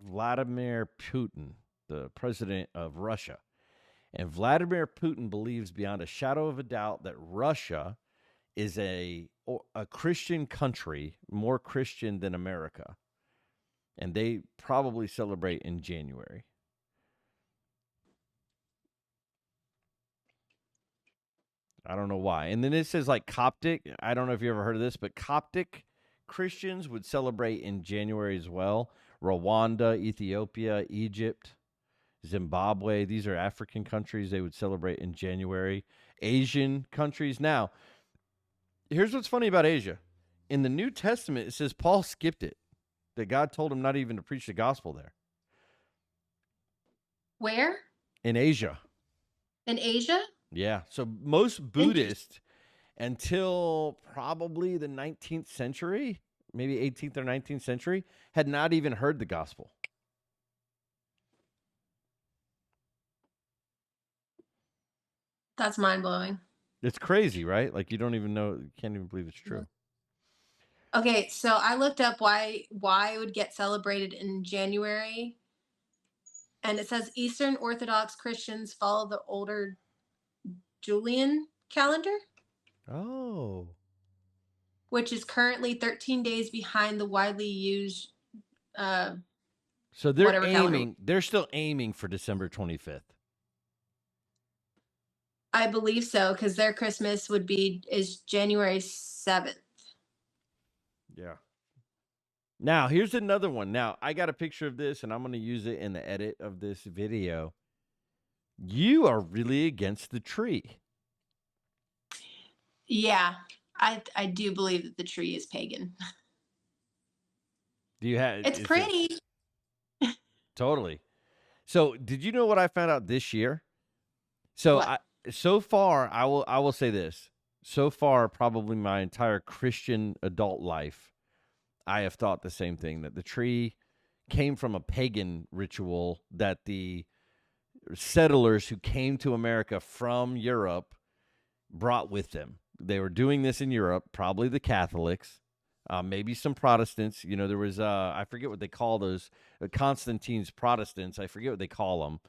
Vladimir Putin, the president of Russia. And Vladimir Putin believes beyond a shadow of a doubt that Russia is a Christian country, more Christian than America. And they probably celebrate in January. I don't know why. And then it says like Coptic. I don't know if you ever heard of this, but Coptic Christians would celebrate in January as well. Rwanda, Ethiopia, Egypt, Zimbabwe. These are African countries. They would celebrate in January. Asian countries. Now, here's what's funny about Asia. In the New Testament, it says Paul skipped it, that God told him not even to preach the gospel there. Where? In Asia. In Asia? Yeah. So most Buddhists until probably the 19th century, maybe 18th or 19th century, had not even heard the gospel. That's mind-blowing. It's crazy, right? Like you don't even know, you can't even believe it's true. Okay, so I looked up why it would get celebrated in January, and it says Eastern Orthodox Christians follow the older Julian calendar, Oh. which is currently 13 days behind the widely used So they're whatever calendar. aiming, they're still aiming for December 25th. I believe so, because their Christmas is January 7th. Yeah. Now, here's another one. Now, I got a picture of this, and I'm going to use it in the edit of this video. You are really against the tree. Yeah, I do believe that the tree is pagan. Do you have? It's pretty. Totally. So, did you know what I found out this year? So, so far, I will say this. So far, probably my entire Christian adult life, I have thought the same thing, that the tree came from a pagan ritual that the settlers who came to America from Europe brought with them. They were doing this in Europe, probably the Catholics, maybe some Protestants. You know, there was, I forget what they call those, Constantine's Protestants, I forget what they call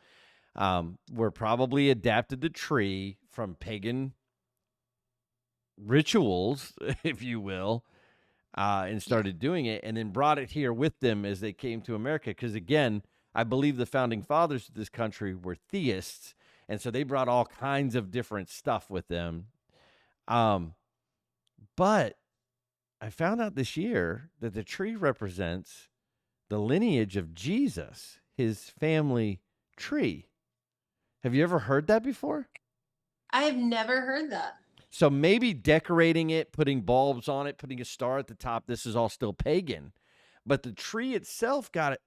them, were probably adapted the tree from pagan rituals, if you will, and started doing it, and then brought it here with them as they came to America. Because again, I believe the founding fathers of this country were theists, and so they brought all kinds of different stuff with them. But I found out this year that the tree represents the lineage of Jesus, his family tree. Have you ever heard that before? I have never heard that. So maybe decorating it, putting bulbs on it, putting a star at the top, this is all still pagan. But the tree itself got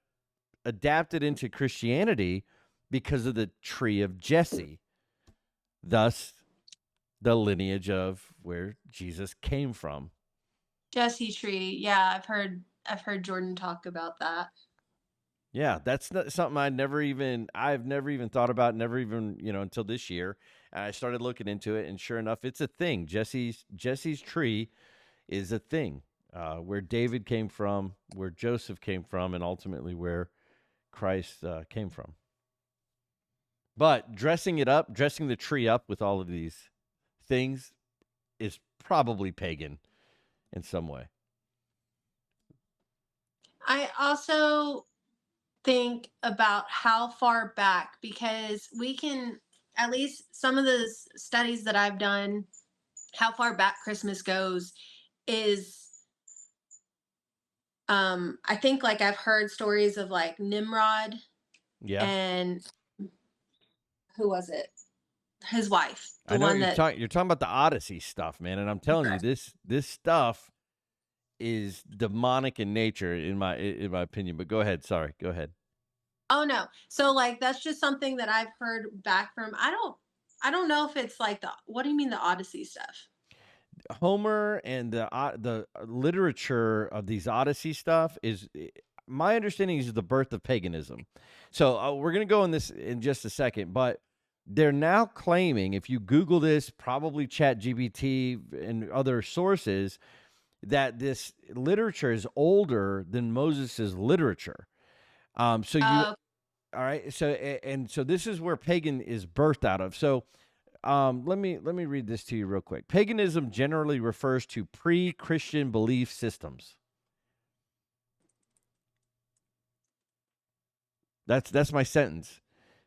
adapted into Christianity because of the tree of Jesse. Thus, the lineage of where Jesus came from. Jesse tree. Yeah, I've heard Jordan talk about that. Yeah, that's not something I've never even thought about, never even, until this year. And I started looking into it, and sure enough, it's a thing. Jesse's tree is a thing, where David came from, where Joseph came from, and ultimately where Christ came from. But dressing the tree up with all of these things is probably pagan in some way. I also think about how far back, because we can, at least some of the studies that I've done, how far back Christmas goes is, I think like I've heard stories of like Nimrod. Yeah. And who was it? His wife. I know you're talking about the Odyssey stuff, man, and I'm telling you, this stuff is demonic in nature, in my opinion. But go ahead. Sorry, go ahead. Oh no. So like that's just something that I've heard back from. I don't know if it's like what do you mean the Odyssey stuff? Homer and the literature of these Odyssey stuff is, my understanding is the birth of paganism. So we're going to go in this in just a second, but they're now claiming, if you Google this, probably ChatGPT and other sources, that this literature is older than Moses's literature. So you, Uh, all right. So and so this is where pagan is birthed out of. So let me read this to you real quick. Paganism generally refers to pre-Christian belief systems. That's my sentence.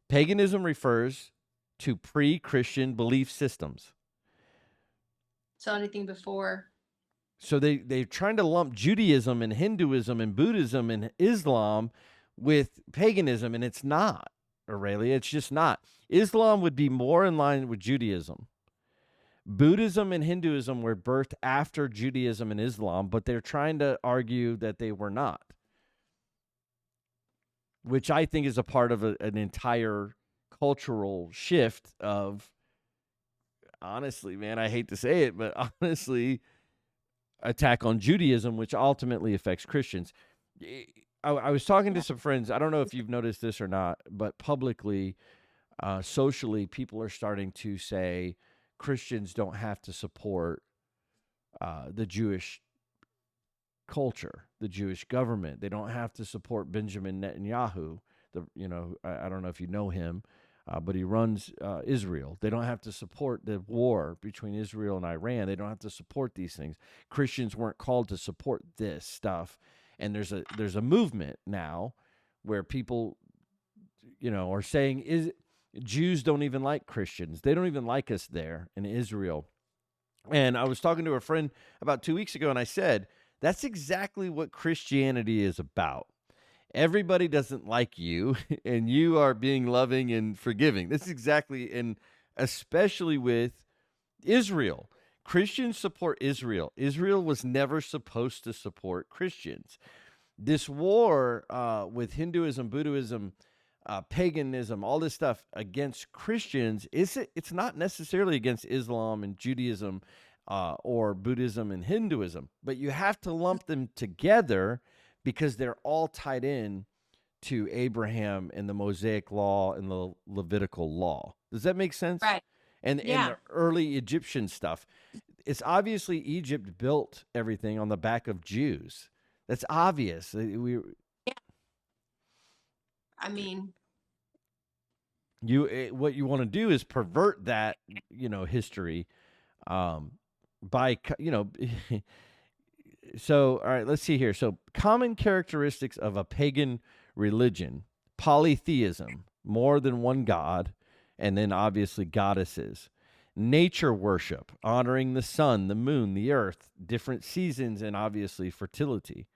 Paganism refers to pre-Christian belief systems. so anything before. So they're trying to lump Judaism and Hinduism and Buddhism and Islam with paganism, and it's not, Aurelia. It's just not. Islam would be more in line with Judaism. Buddhism and Hinduism were birthed after Judaism and Islam, but they're trying to argue that they were not, which I think is a part of an entire cultural shift of, honestly, man, I hate to say it, but honestly, attack on Judaism, which ultimately affects Christians. I was talking to some friends. I don't know if you've noticed this or not, but publicly, socially, people are starting to say Christians don't have to support the Jewish culture, the Jewish government. They don't have to support Benjamin Netanyahu. I don't know if you know him, but he runs Israel. They don't have to support the war between Israel and Iran. They don't have to support these things. Christians weren't called to support this stuff. And there's a movement now where people, are saying Jews don't even like Christians. They don't even like us there in Israel. And I was talking to a friend about 2 weeks ago, and I said, that's exactly what Christianity is about. Everybody doesn't like you, and you are being loving and forgiving. This is exactly, and especially with Israel. Christians support Israel. Israel was never supposed to support Christians. This war with Hinduism, Buddhism, paganism, all this stuff against Christians, it's not necessarily against Islam and Judaism or Buddhism and Hinduism, but you have to lump them together because they're all tied in to Abraham and the Mosaic law and the Levitical law. Does that make sense? Right. And Yeah. the early Egyptian stuff. It's obviously Egypt built everything on the back of Jews. That's obvious. Yeah. I mean, What you want to do is pervert that, history, by, so, all right, let's see here. So, common characteristics of a pagan religion: polytheism, more than one god, and then obviously goddesses. Nature worship, honoring the sun, the moon, the earth, different seasons, and obviously fertility.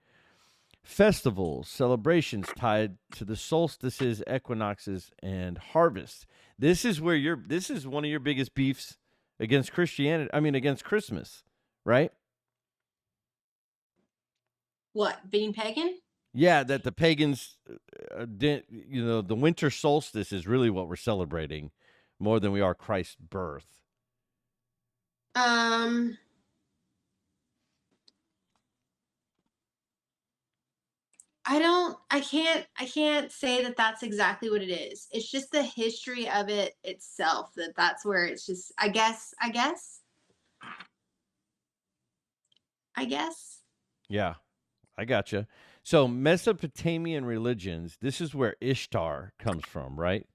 Festivals, celebrations tied to the solstices, equinoxes, and harvests. This is one of your biggest beefs against Christianity. I mean, against Christmas, right? what, being pagan? Yeah, that the pagans, the winter solstice is really what we're celebrating more than we are Christ's birth. Um, I can't say that that's exactly what it is. It's just the history of it itself that's where it's just, I guess. Yeah, I gotcha. So Mesopotamian religions, this is where Ishtar comes from, right?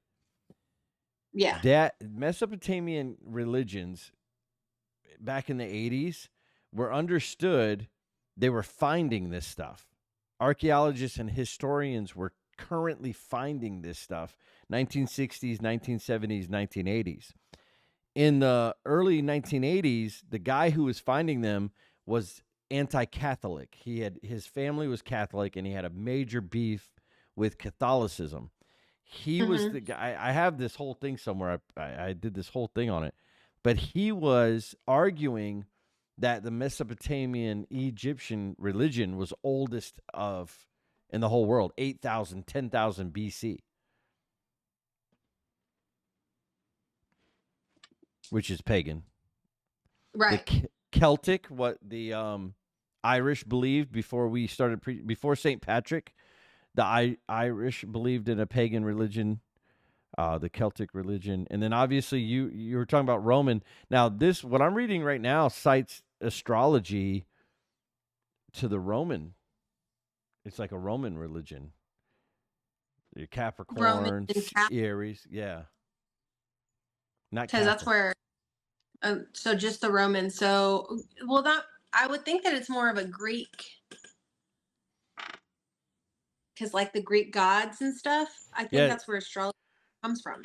Yeah. That Mesopotamian religions back in the 80s were understood. They were finding this stuff. Archaeologists and historians were currently finding this stuff. 1960s, 1970s, 1980s. In the early 1980s, the guy who was finding them was anti-Catholic. His family was Catholic, and he had a major beef with Catholicism. He was the guy. I have this whole thing somewhere. I did this whole thing on it, but he was arguing that the Mesopotamian Egyptian religion was oldest in the whole world, 8,000, 10,000 BC, which is pagan. Right. The Celtic, what the Irish believed before we started before St. Patrick. The Irish believed in a pagan religion, the Celtic religion, and then obviously you were talking about Roman. Now this what I'm reading right now cites astrology to the Roman. It's like a Roman religion. Your Roman Capricorn, and Aries, yeah, not because that's Catholic. where so just the Romans. So well, that I would think that it's more of a Greek, because like the Greek gods and stuff. I think Yeah. that's where astrology comes from,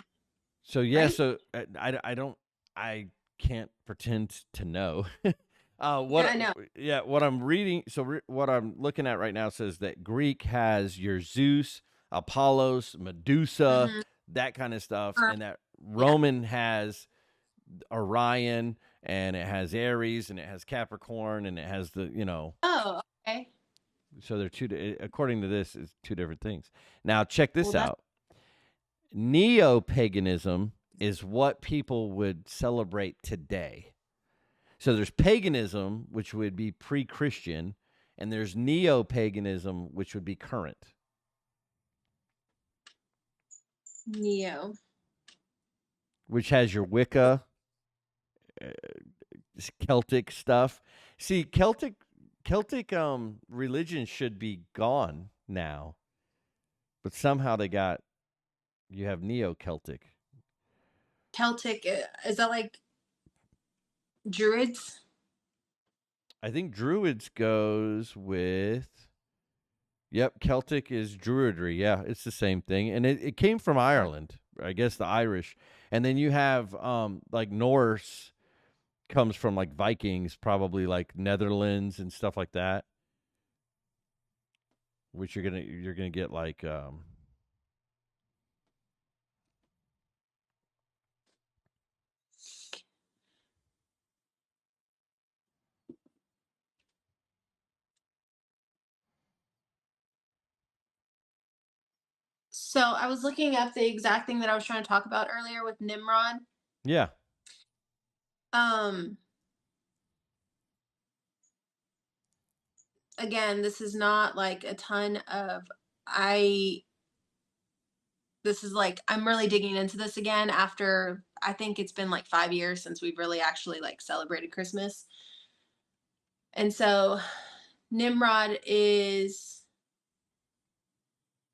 So yeah. right? So I don't I can't pretend to know. Yeah, What I know. yeah, what I'm reading, so what I'm looking at right now says that Greek has your Zeus, Apollos, Medusa, Hmm. that kind of stuff, Or and that yeah. Roman has Orion, and it has Aries, and it has Capricorn, and it has Oh, okay. so they're according to this is two different things. Now check Well, this that's out. Neo-paganism is what people would celebrate today. So there's paganism, which would be pre-Christian, and there's neo-paganism, which would be current, Neo. which has your Wicca, uh, Celtic stuff. See, Celtic religion should be gone now, but somehow you have neo-Celtic. Celtic. Is that like Druids? I think Druids goes with. Yep, Celtic is Druidry. Yeah, it's the same thing, and it came from Ireland, I guess the Irish, and then you have like Norse comes from like Vikings, probably like Netherlands and stuff like that, which you're gonna get like So I was looking up the exact thing that I was trying to talk about earlier with Nimrod. yeah. Um, Again, this is not like a ton of I this is like I'm really digging into this again after I think it's been like 5 years since we've really actually like celebrated Christmas. And so Nimrod is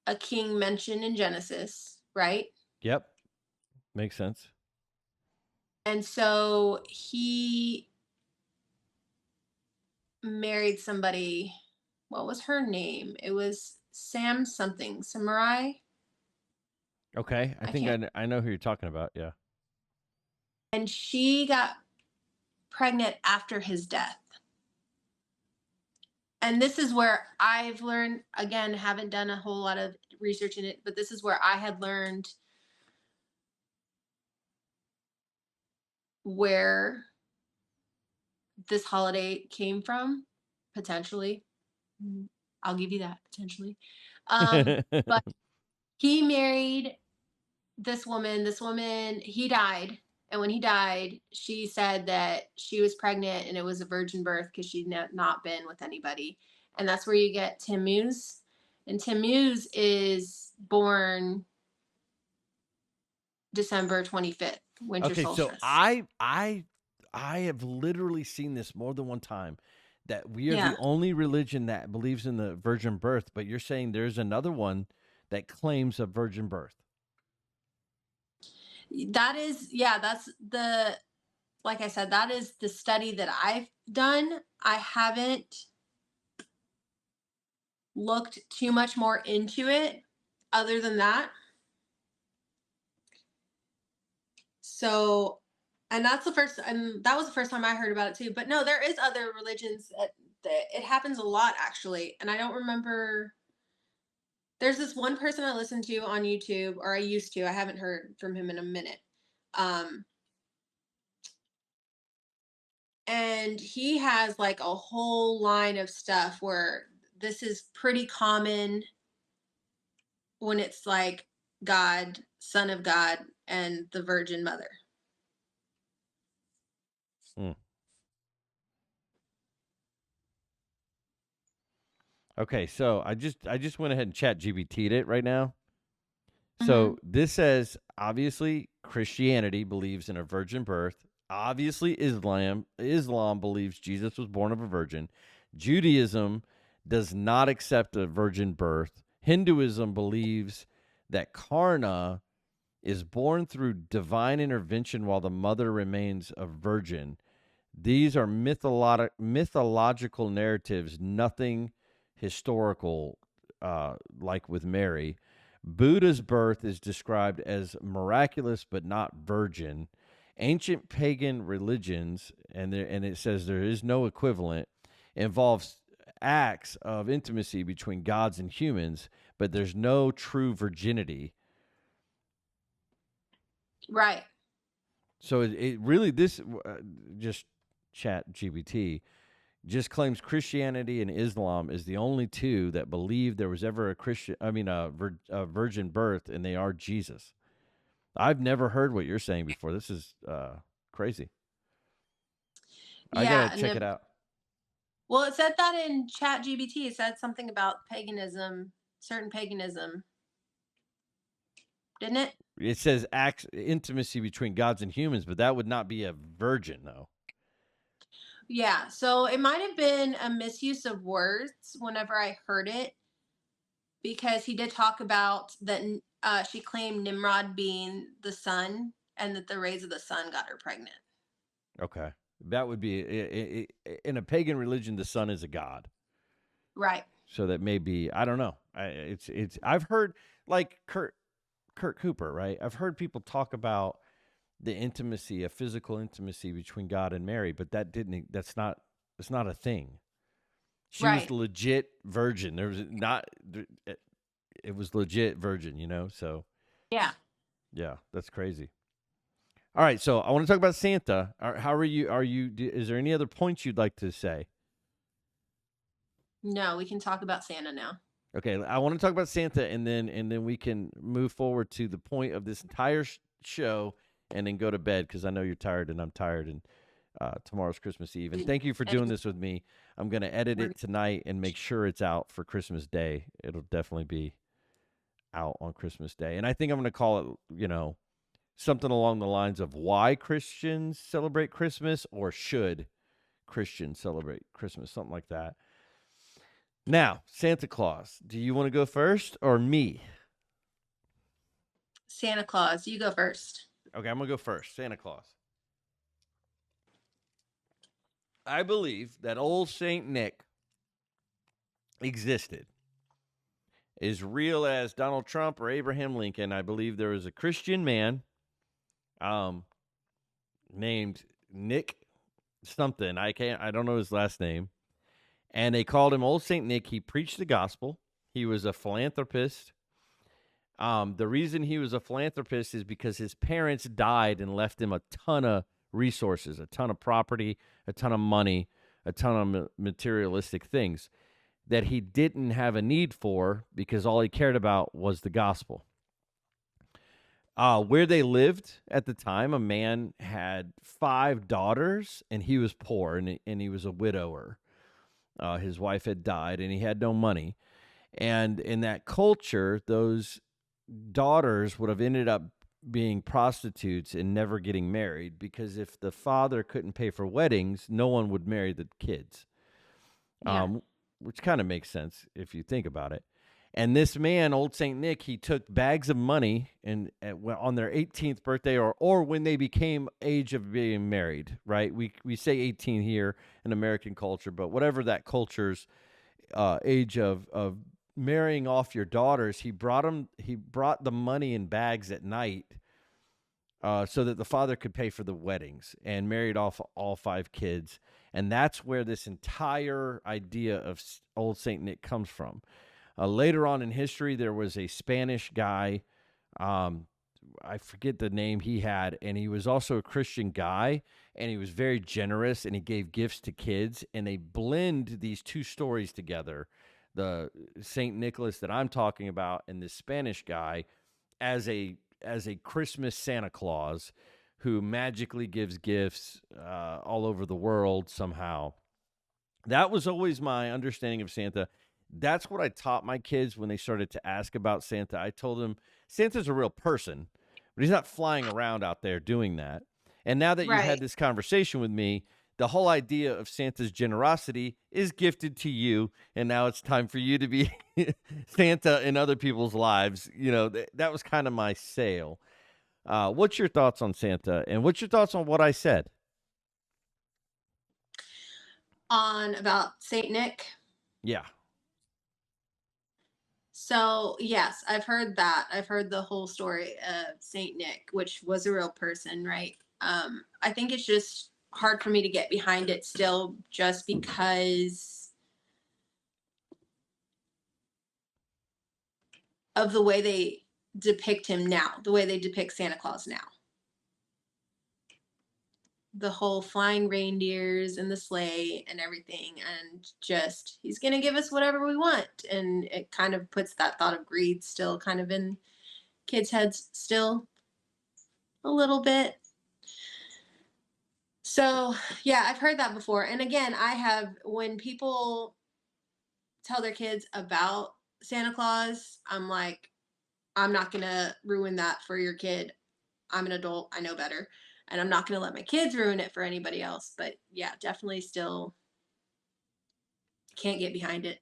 a king mentioned in Genesis, right? Yep, makes sense. And so he married somebody. What was her name? It was Sam something, Samurai. Okay, I I think can't. I know who you're talking about. Yeah. And she got pregnant after his death. And this is where I've learned, again, haven't done a whole lot of research in it, but this is where I had learned where this holiday came from, potentially. I'll give you that, potentially. But he married this woman, he died. And when he died, she said that she was pregnant and it was a virgin birth because she'd not been with anybody. And that's where you get Tammuz. And Tammuz is born December 25th, winter Okay, so solstice. I have literally seen this more than one time that we are the Yeah. only religion that believes in the virgin birth, but you're saying there's another one that claims a virgin birth. That is, yeah, that's the, like I said, that is the study that I've done. I haven't looked too much more into it other than that. So, and that was the first time I heard about it too. But no, there is other religions that it happens a lot actually. And I don't remember. There's this one person I listen to on YouTube, or I used to. I haven't heard from him in a minute. Um, and he has like a whole line of stuff where this is pretty common when it's like God, Son of God, and the Virgin Mother. Hmm. Okay, so I just went ahead and chat GBT'd it right now. Hmm. So this says obviously Christianity believes in a virgin birth. Obviously Islam believes Jesus was born of a virgin. Judaism does not accept a virgin birth. Hinduism believes that Karna is born through divine intervention while the mother remains a virgin. These are mythological narratives, nothing historical, like with Mary. Buddha's birth is described as miraculous but not virgin. Ancient pagan religions, and it says there is no equivalent, involves acts of intimacy between gods and humans, but there's no true virginity. Right. So it really this just chat GBT just claims Christianity and Islam is the only two that believe there was ever a virgin birth, and they are Jesus. I've never heard what you're saying before. This is crazy. I gotta Yeah. check it out. Well, it said that in Chat GBT. It said something about paganism, certain paganism, didn't it? It says acts intimacy between gods and humans, but that would not be a virgin, though. Yeah. So it might have been a misuse of words whenever I heard it, because he did talk about that. She claimed Nimrod being the sun, and that the rays of the sun got her pregnant. Okay, that would be in a pagan religion. The sun is a god, Right. so that may be. I don't know. It's. I've heard like Kurt Cooper, right? I've heard people talk about the intimacy, a physical intimacy between God and Mary, but that's not a thing. She was Right. legit virgin. There was not it was legit virgin, So, Yeah. yeah, that's crazy. All right, so I want to talk about Santa. How are you? Is there any other points you'd like to say? No, we can talk about Santa now. Okay, I want to talk about Santa, and then we can move forward to the point of this entire show, and then go to bed because I know you're tired and I'm tired, and tomorrow's Christmas Eve. And thank you for doing And this with me. I'm gonna edit we're it tonight and make sure it's out for Christmas Day. It'll definitely be out on Christmas Day, and I think I'm gonna call it, something along the lines of why Christians celebrate Christmas, or should Christians celebrate Christmas, something like that. Now, Santa Claus, do you want to go first or me? Santa Claus. You go first. Okay, I'm going to go first. Santa Claus. I believe that old Saint Nick existed. As real as Donald Trump or Abraham Lincoln, I believe there was a Christian man named Nick something. I don't know his last name. And they called him Old Saint Nick. He preached the gospel. He was a philanthropist. The reason he was a philanthropist is because his parents died and left him a ton of resources, a ton of property, a ton of money, a ton of materialistic things that he didn't have a need for because all he cared about was the gospel. Where they lived at the time, a man had 5 daughters, and he was poor, and he was a widower. His wife had died, and he had no money. And in that culture, those daughters would have ended up being prostitutes and never getting married, because if the father couldn't pay for weddings, no one would marry the kids. Yeah. Which kind of makes sense if you think about it. And this man, Old Saint Nick, he took bags of money and on their 18th birthday, or when they became age of being married, right? We say 18 here in American culture, but whatever that culture's age of marrying off your daughters, he brought the money in bags at night, so that the father could pay for the weddings, and married off all 5 kids. And that's where this entire idea of Old Saint Nick comes from. Later on in history, there was a Spanish guy. I forget the name he had, and he was also a Christian guy, and he was very generous, and he gave gifts to kids, and they blend these two stories together. The Saint Nicholas that I'm talking about and this Spanish guy as a Christmas Santa Claus who magically gives gifts all over the world somehow. That was always my understanding of Santa. That's what I taught my kids when they started to ask about Santa. I told them Santa's a real person, but he's not flying around out there doing that. And now that you've had Right. this conversation with me, the whole idea of Santa's generosity is gifted to you, and now it's time for you to be Santa in other people's lives. That was kind of my sale. What's your thoughts on Santa, and what's your thoughts on what I said? On about Saint Nick. Yeah. So, yes, I've heard that. I've heard the whole story of Saint Nick, which was a real person, right? I think it's just hard for me to get behind it still, just because of the way they depict him now, the way they depict Santa Claus now. The whole flying reindeers and the sleigh and everything, and just he's going to give us whatever we want. And it kind of puts that thought of greed still kind of in kids' heads, still a little bit. So, yeah, I've heard that before. And again, I have, when people tell their kids about Santa Claus, I'm like, I'm not going to ruin that for your kid. I'm an adult, I know better. And I'm not going to let my kids ruin it for anybody else. But yeah, definitely still can't get behind it.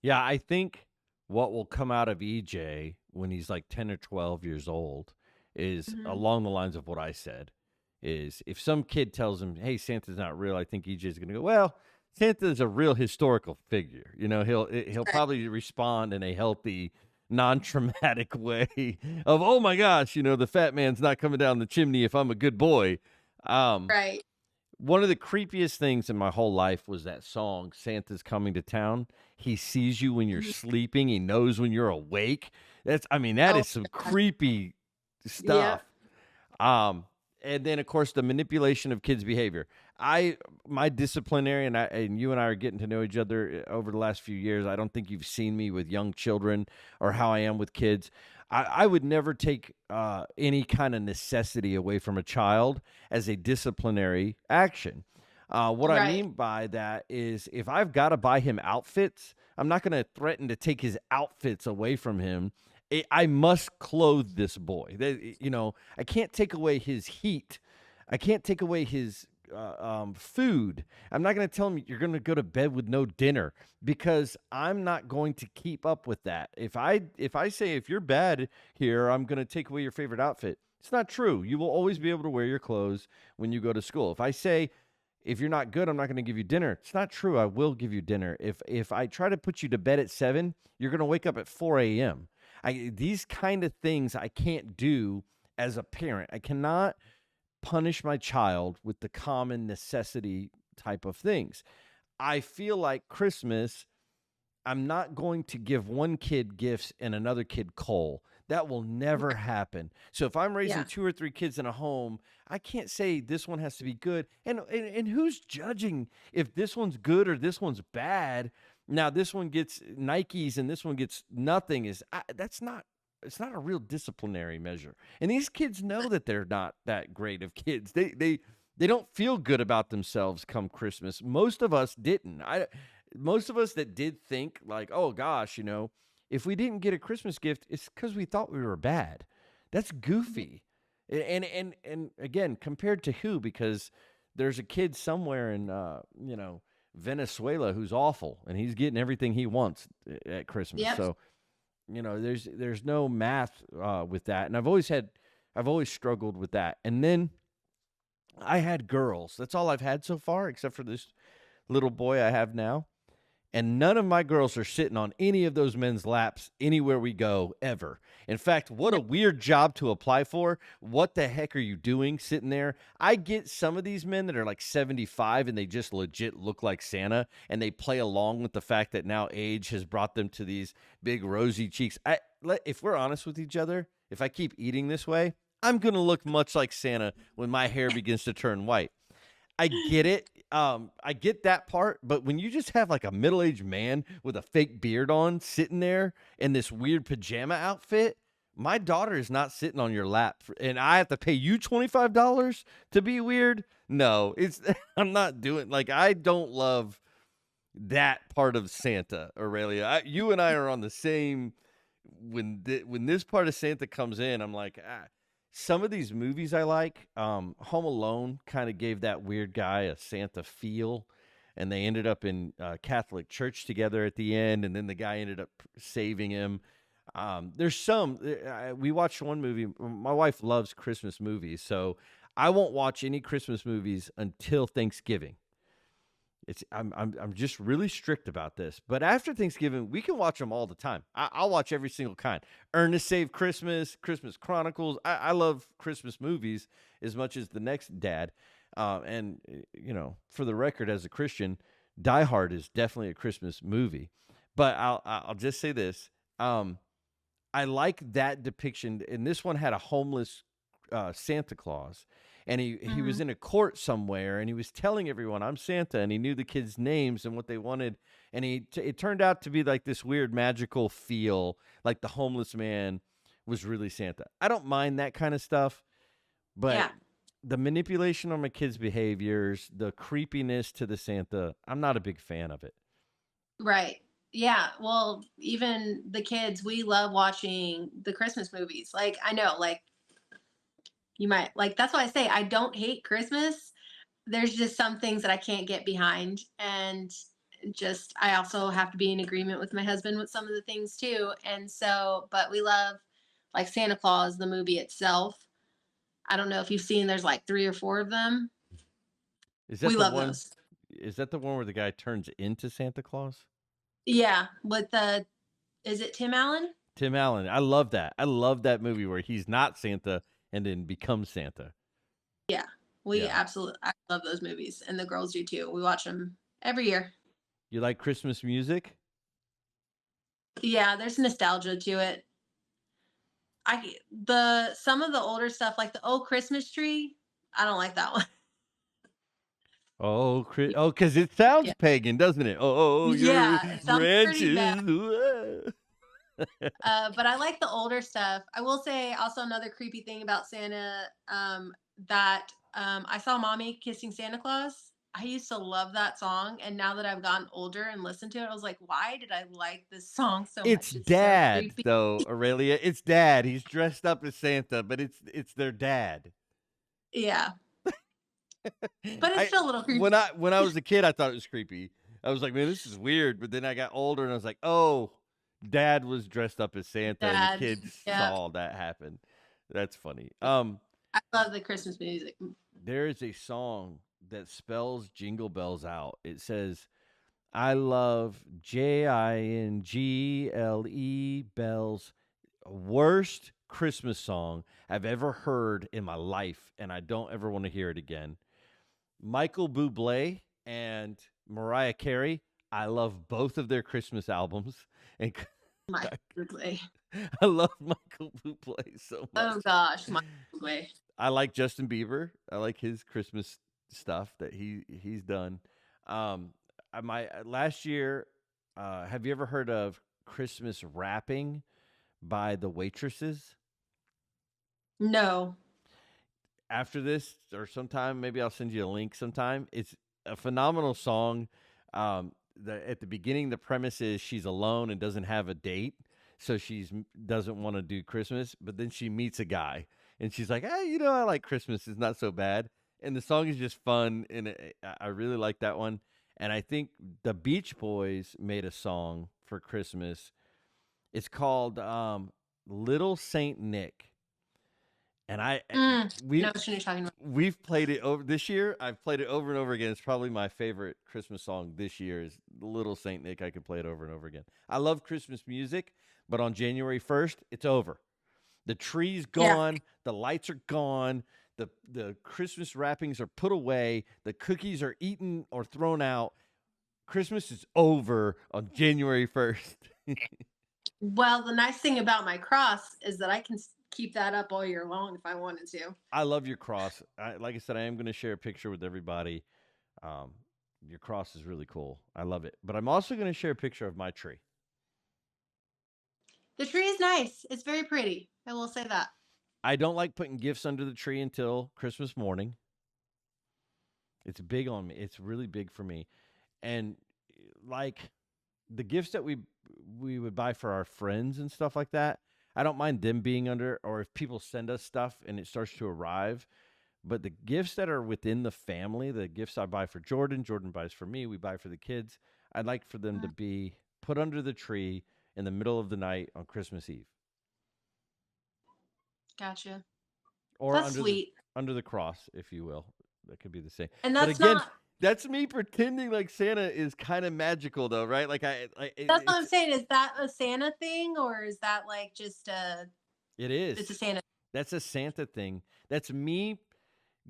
Yeah, I think what will come out of EJ when he's like 10 or 12 years old is Mhm. along the lines of what I said. Is if some kid tells him, "Hey, Santa's not real," I think EJ's going to go, "Well, Santa's a real historical figure." He'll Right. probably respond in a healthy, non-traumatic way of, "Oh my gosh, the fat man's not coming down the chimney if I'm a good boy." Um, Right. One of the creepiest things in my whole life was that song, "Santa's Coming to Town." He sees you when you're Mhm. sleeping, he knows when you're awake. That Oh, is some gosh. creepy Yep. stuff. Um, and then, of course, the manipulation of kids' behavior. My disciplinarian, and you and I are getting to know each other over the last few years. I don't think you've seen me with young children or how I am with kids. I would never take any kind of necessity away from a child as a disciplinary action. What I Right. mean by that is if I've got to buy him outfits, I'm not going to threaten to take his outfits away from him. I must clothe this boy. I can't take away his heat. I can't take away his food. I'm not going to tell him you're going to go to bed with no dinner because I'm not going to keep up with that. If I say if you're bad here, I'm going to take away your favorite outfit. It's not true. You will always be able to wear your clothes when you go to school. If I say if you're not good, I'm not going to give you dinner. It's not true. I will give you dinner. If I try to put you to bed at 7, you're going to wake up at 4 a.m. These kind of things I can't do as a parent. I cannot punish my child with the common necessity type of things. I feel like Christmas, I'm not going to give one kid gifts and another kid coal. That will never Right. happen. So if I'm raising Yeah. 2 or 3 kids in a home, I can't say this one has to be good. And who's judging if this one's good or this one's bad? Now this one gets Nikes and this one gets nothing that's not it's not a real disciplinary measure. And these kids know that they're not that great of kids. They don't feel good about themselves come Christmas. Most of us didn't. I Most of us that did think like, oh gosh, if we didn't get a Christmas gift, it's because we thought we were bad. That's Mhm. goofy. And again, compared to who? Because there's a kid somewhere in Venezuela who's awful and he's getting everything he wants at Christmas. Yep. So, there's no math with that. And I've always struggled with that. And then I had girls. That's all I've had so far, except for this little boy I have now. And none of my girls are sitting on any of those men's laps anywhere we go ever. In fact, what a Yep. weird job to apply for. What the heck are you doing sitting there? I get some of these men that are like 75 and they just legit look like Santa and they play along with the fact that now age has brought them to these big rosy cheeks. If we're honest with each other, if I keep eating this way, I'm going to look much like Santa when my hair begins to turn white. I get it. I get that part, but when you just have like a middle-aged man with a fake beard on sitting there in this weird pajama outfit, my daughter is not sitting on your lap and I have to pay you $25 to be weird. No, it's I'm not doing like I don't love that part of Santa, Aurelia. You and I are on the same. When this part of Santa comes in, I'm like, some of these movies I like. Home Alone kind of gave that weird guy a Santa feel, and they ended up in Catholic church together at the end, and then the guy ended up saving him. There's some. We watched one movie. My wife loves Christmas movies, so I won't watch any Christmas movies until Thanksgiving. I'm just really strict about this. But after Thanksgiving, we can watch them all the time. I'll watch every single kind. Ernest Save Christmas, Christmas Chronicles. I love Christmas movies as much as the next dad. And for the record, as a Christian, Die Hard is definitely a Christmas movie. But I'll just say this. I like that depiction. And this one had a homeless Santa Claus, and he was in a court somewhere, and he was telling everyone, "I'm Santa," and he knew the kids' names and what they wanted, and it turned out to be like this weird magical feel, like the homeless man was really Santa. I don't mind that kind of stuff, but Yeah. the manipulation on my kids' behaviors, the creepiness to the Santa, I'm not a big fan of it. Right. Yeah. Well, even the kids, we love watching the Christmas movies. Like, I know, like, you might, like, that's why I say I don't hate Christmas. There's just some things that I can't get behind. And just, I also have to be in agreement with my husband with some of the things too. And so, but we love, like, Santa Claus, the movie itself. I don't know if you've seen, there's like 3 or 4 of them. Is that We the love one? those. Is that the one where the guy turns into Santa Claus? Yeah. With the, is it Tim Allen? Tim Allen. I love that. I love that movie where he's not Santa and then becomes Santa. Yeah, we Yeah. absolutely, I love those movies, and the girls do too. We watch them every year. You like Christmas music? Yeah, there's nostalgia to it. The some of the older stuff, like the old Christmas tree, I don't like that one. Oh, because it sounds Yeah, pagan, doesn't it? Oh, your yeah, it sounds pretty bad. branches. But I like the older stuff. I will say also another creepy thing about Santa, that I saw Mommy Kissing Santa Claus. I used to love that song, and now that I've gotten older and listened to it, I was like, why did I like this song so It's much? It's so dad, creepy. though, Aurelia. It's dad. He's dressed up as Santa, but it's their dad. Yeah, but it's I still a little creepy. when I was a kid, I thought it was creepy. I was like, man, this is weird. But then I got older, and I was like, oh, dad was dressed up as Santa, and the Dad, kids yeah, saw that happen. That's funny. I love the Christmas music. There is a song that spells Jingle Bells out. It says, I love Jingle bells. Worst Christmas song I've ever heard in my life, and I don't ever want to hear it again. Michael Bublé and Mariah Carey. I love both of their Christmas albums, and My way. I love Michael Bublé so much. Oh gosh, my way. I like Justin Bieber. I like his Christmas stuff that he's done. My last year, have you ever heard of Christmas rapping by the Waitresses? No. After this or sometime, maybe I'll send you a link sometime. It's a phenomenal song. At the beginning, the premise is she's alone and doesn't have a date, so she's doesn't want to do Christmas. But then she meets a guy, and she's like, "Hey, I like Christmas. It's not so bad." And the song is just fun, and I really like that one. And I think the Beach Boys made a song for Christmas. It's called "Little Saint Nick." And No, what you're talking about. we've played it over this year. I've played it over and over again. It's probably my favorite Christmas song this year is Little Saint Nick. I could play it over and over again. I love Christmas music, but on January 1st, it's over. The tree's Yeah. gone, the lights are gone, the Christmas wrappings are put away, the cookies are eaten or thrown out. Christmas is over on January 1st. Well, the nice thing about my cross is that I can keep that up all year long if I wanted to. I love your cross. Like I said, I am going to share a picture with everybody. Um, your cross is really cool. I love it. But I'm also going to share a picture of my tree. The tree is nice. It's very pretty. I will say that. I don't like putting gifts under the tree until Christmas morning. It's big on me. It's really big for me. And like the gifts that we would buy for our friends and stuff like that. I don't mind them being under, or if people send us stuff and it starts to arrive. But the gifts that are within the family, the gifts I buy for Jordan, Jordan buys for me, we buy for the kids, I'd like for them to be put under the tree in the middle of the night on Christmas Eve, Gotcha. or That's sweet. under the cross, if you will. That could be the same. And But that's again, not that's me pretending like Santa is kind of magical, though, right? Like that's what I'm it's saying. Is that a Santa thing or is that like just it it's a is. Santa? That's a Santa thing. That's me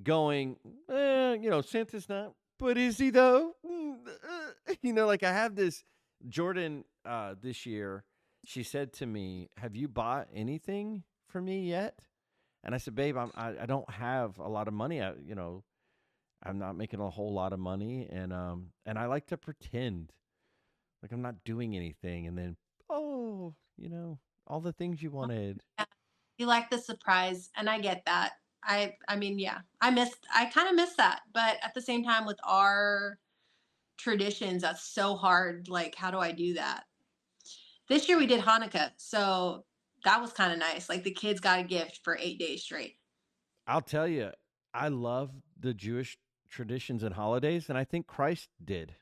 going, Santa's not, but is he though? Like I have this Jordan this year. She said to me, "Have you bought anything for me yet?" And I said, "Babe, I don't have a lot of money. I'm not making a whole lot of money, and I like to pretend like I'm not doing anything, and then oh, all the things you wanted." Yeah, you like the surprise, and I get that. I mean, yeah, I kind of miss that, but at the same time, with our traditions, that's so hard. Like, how do I do that? This year we did Hanukkah, so that was kind of nice. Like the kids got a gift for 8 days straight. I'll tell you, I love the Jewish traditions and holidays, and I think Christ did.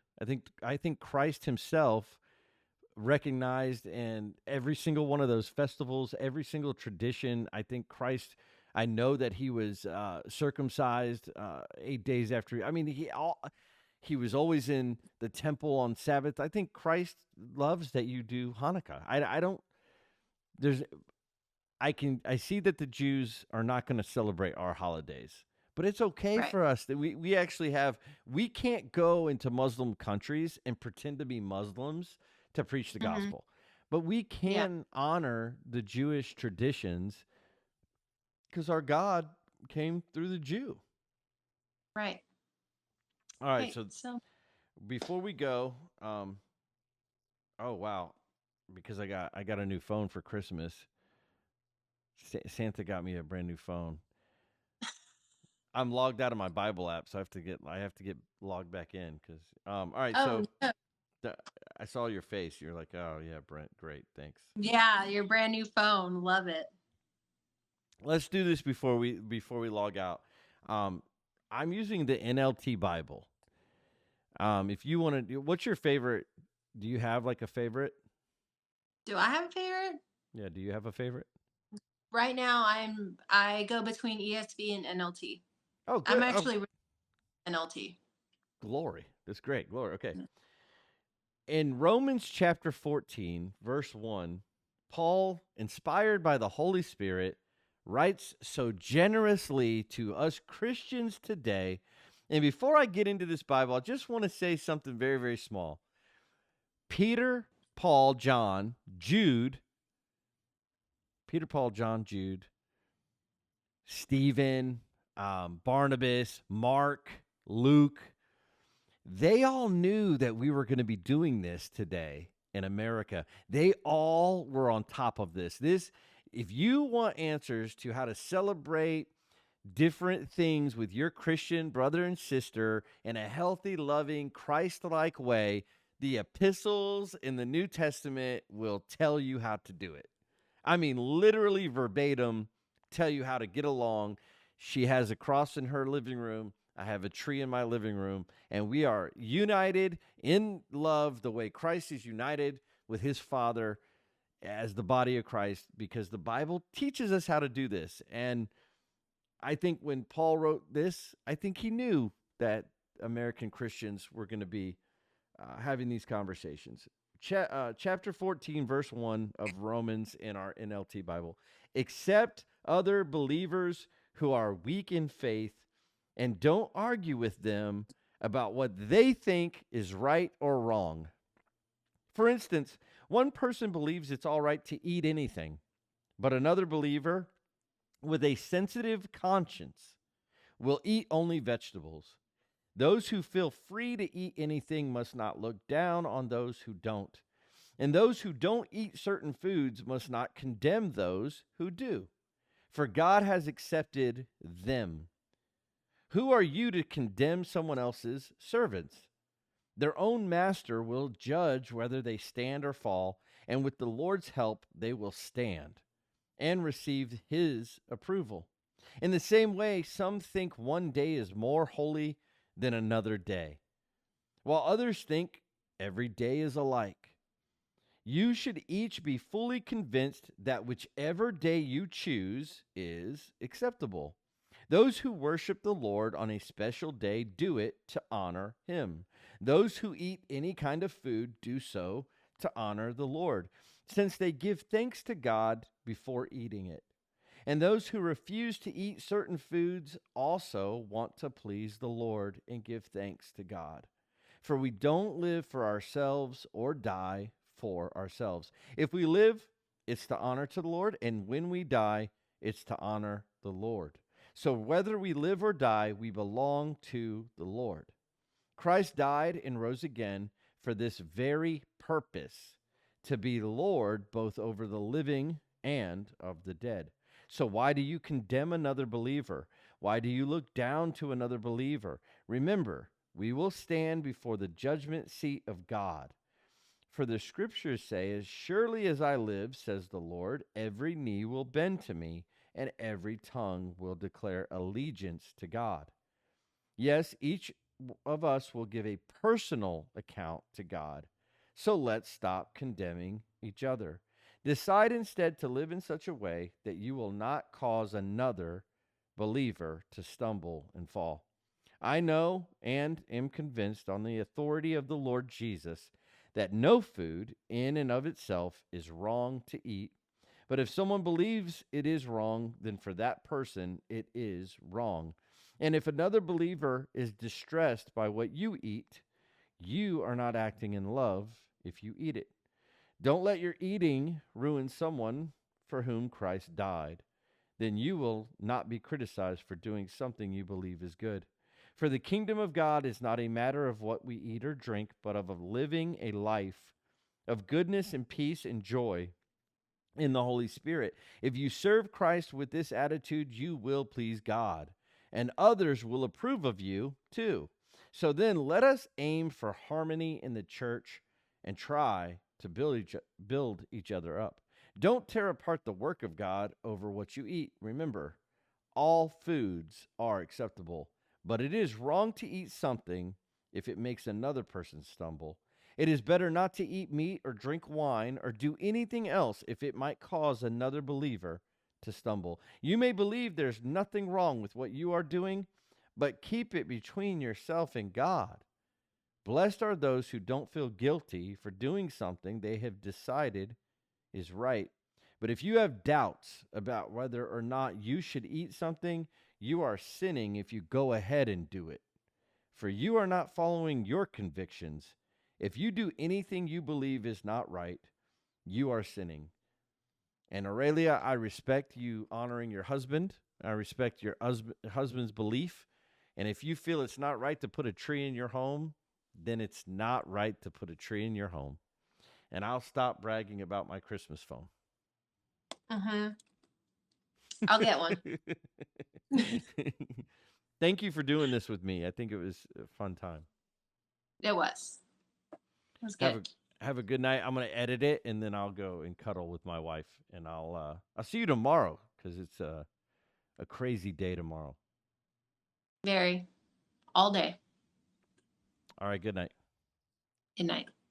I think Christ himself recognized in every single one of those festivals, every single tradition. I think Christ. I know that he was circumcised 8 days after. I mean, he was always in the temple on Sabbath. I think Christ loves that you do Hanukkah. I don't. There's I see that the Jews are not going to celebrate our holidays, but it's okay Right. for us that we actually have. We can't go into Muslim countries and pretend to be Muslims to preach the Hmm. gospel, but we Yeah. can honor the Jewish traditions because our God came through the Jew. Right. All right, Right. so So before we go, oh wow, because I got a new phone for Christmas. Santa got me a brand new phone. I'm logged out of my Bible app, so I have to get logged back in because all right, oh so no. the, I saw your face. You're like, oh yeah, Brent, great, thanks. Yeah, your brand new phone. Love it. Let's do this before we log out. Um, I'm using the NLT Bible. If you want to, what's your favorite? Do you have like a favorite? Do I have a favorite? Yeah, do you have a favorite? Right now I go between ESV and NLT. Oh, I'm good. Oh, actually NLT. glory. That's great. Glory. Okay. In Romans chapter 14, verse 1, Paul, inspired by the Holy Spirit, writes so generously to us Christians today. And before I get into this Bible, I just want to say something very, very small. Peter, Paul, John, Jude, Peter, Paul, John, Jude, Stephen, Barnabas, Mark, Luke, they all knew that we were going to be doing this today in America. They all were on top of this. If you want answers to how to celebrate different things with your Christian brother and sister in a healthy, loving, Christ-like way, the epistles in the New Testament will tell you how to do it. I mean, literally verbatim, tell you how to get along. She has a cross in her living room. I have a tree in my living room, and we are united in love the way Christ is united with his Father as the body of Christ, because the Bible teaches us how to do this. And I think when Paul wrote this, I think he knew that American Christians were going to be having these conversations. Chapter 14, verse 1 of Romans in our NLT Bible. Accept other believers who are weak in faith and don't argue with them about what they think is right or wrong. For instance, one person believes it's all right to eat anything, but another believer with a sensitive conscience will eat only vegetables. Those who feel free to eat anything must not look down on those who don't. And those who don't eat certain foods must not condemn those who do, for God has accepted them. Who are you to condemn someone else's servants? Their own master will judge whether they stand or fall, and with the Lord's help, they will stand and receive his approval. In the same way, some think one day is more holy than another day, while others think every day is alike. You should each be fully convinced that whichever day you choose is acceptable. Those who worship the Lord on a special day do it to honor him. Those who eat any kind of food do so to honor the Lord, since they give thanks to God before eating it. And those who refuse to eat certain foods also want to please the Lord and give thanks to God. For we don't live for ourselves or die for ourselves. If we live, it's to honor to the Lord, and when we die, it's to honor the Lord. So whether we live or die, we belong to the Lord. Christ died and rose again for this very purpose, to be Lord both over the living and of the dead. So why do you condemn another believer? Why do you look down to another believer? Remember, we will stand before the judgment seat of God. For the scriptures say, as surely as I live, says the Lord, every knee will bend to me, and every tongue will declare allegiance to God. Yes, each of us will give a personal account to God. So let's stop condemning each other. Decide instead to live in such a way that you will not cause another believer to stumble and fall. I know and am convinced on the authority of the Lord Jesus that no food in and of itself is wrong to eat. But if someone believes it is wrong, then for that person it is wrong. And if another believer is distressed by what you eat, you are not acting in love if you eat it. Don't let your eating ruin someone for whom Christ died. Then you will not be criticized for doing something you believe is good. For the kingdom of God is not a matter of what we eat or drink, but of living a life of goodness and peace and joy in the Holy Spirit. If you serve Christ with this attitude, you will please God, and others will approve of you too. So then let us aim for harmony in the church and try to build each other up. Don't tear apart the work of God over what you eat. Remember, all foods are acceptable, but it is wrong to eat something if it makes another person stumble. It is better not to eat meat or drink wine or do anything else if it might cause another believer to stumble. You may believe there's nothing wrong with what you are doing, but keep it between yourself and God. Blessed are those who don't feel guilty for doing something they have decided is right. But if you have doubts about whether or not you should eat something, you are sinning if you go ahead and do it. For you are not following your convictions. If you do anything you believe is not right, you are sinning. And Oralia, I respect you honoring your husband. I respect your husband's belief. And if you feel it's not right to put a tree in your home, then it's not right to put a tree in your home. And I'll stop bragging about my Christmas phone. Mm-hmm. I'll get one. Thank you for doing this with me. I think it was a fun time. It was. It was good. Have a good night. I'm gonna edit it and then I'll go and cuddle with my wife. And I'll see you tomorrow because it's a crazy day tomorrow. Very. All day. All right. Good night. Good night.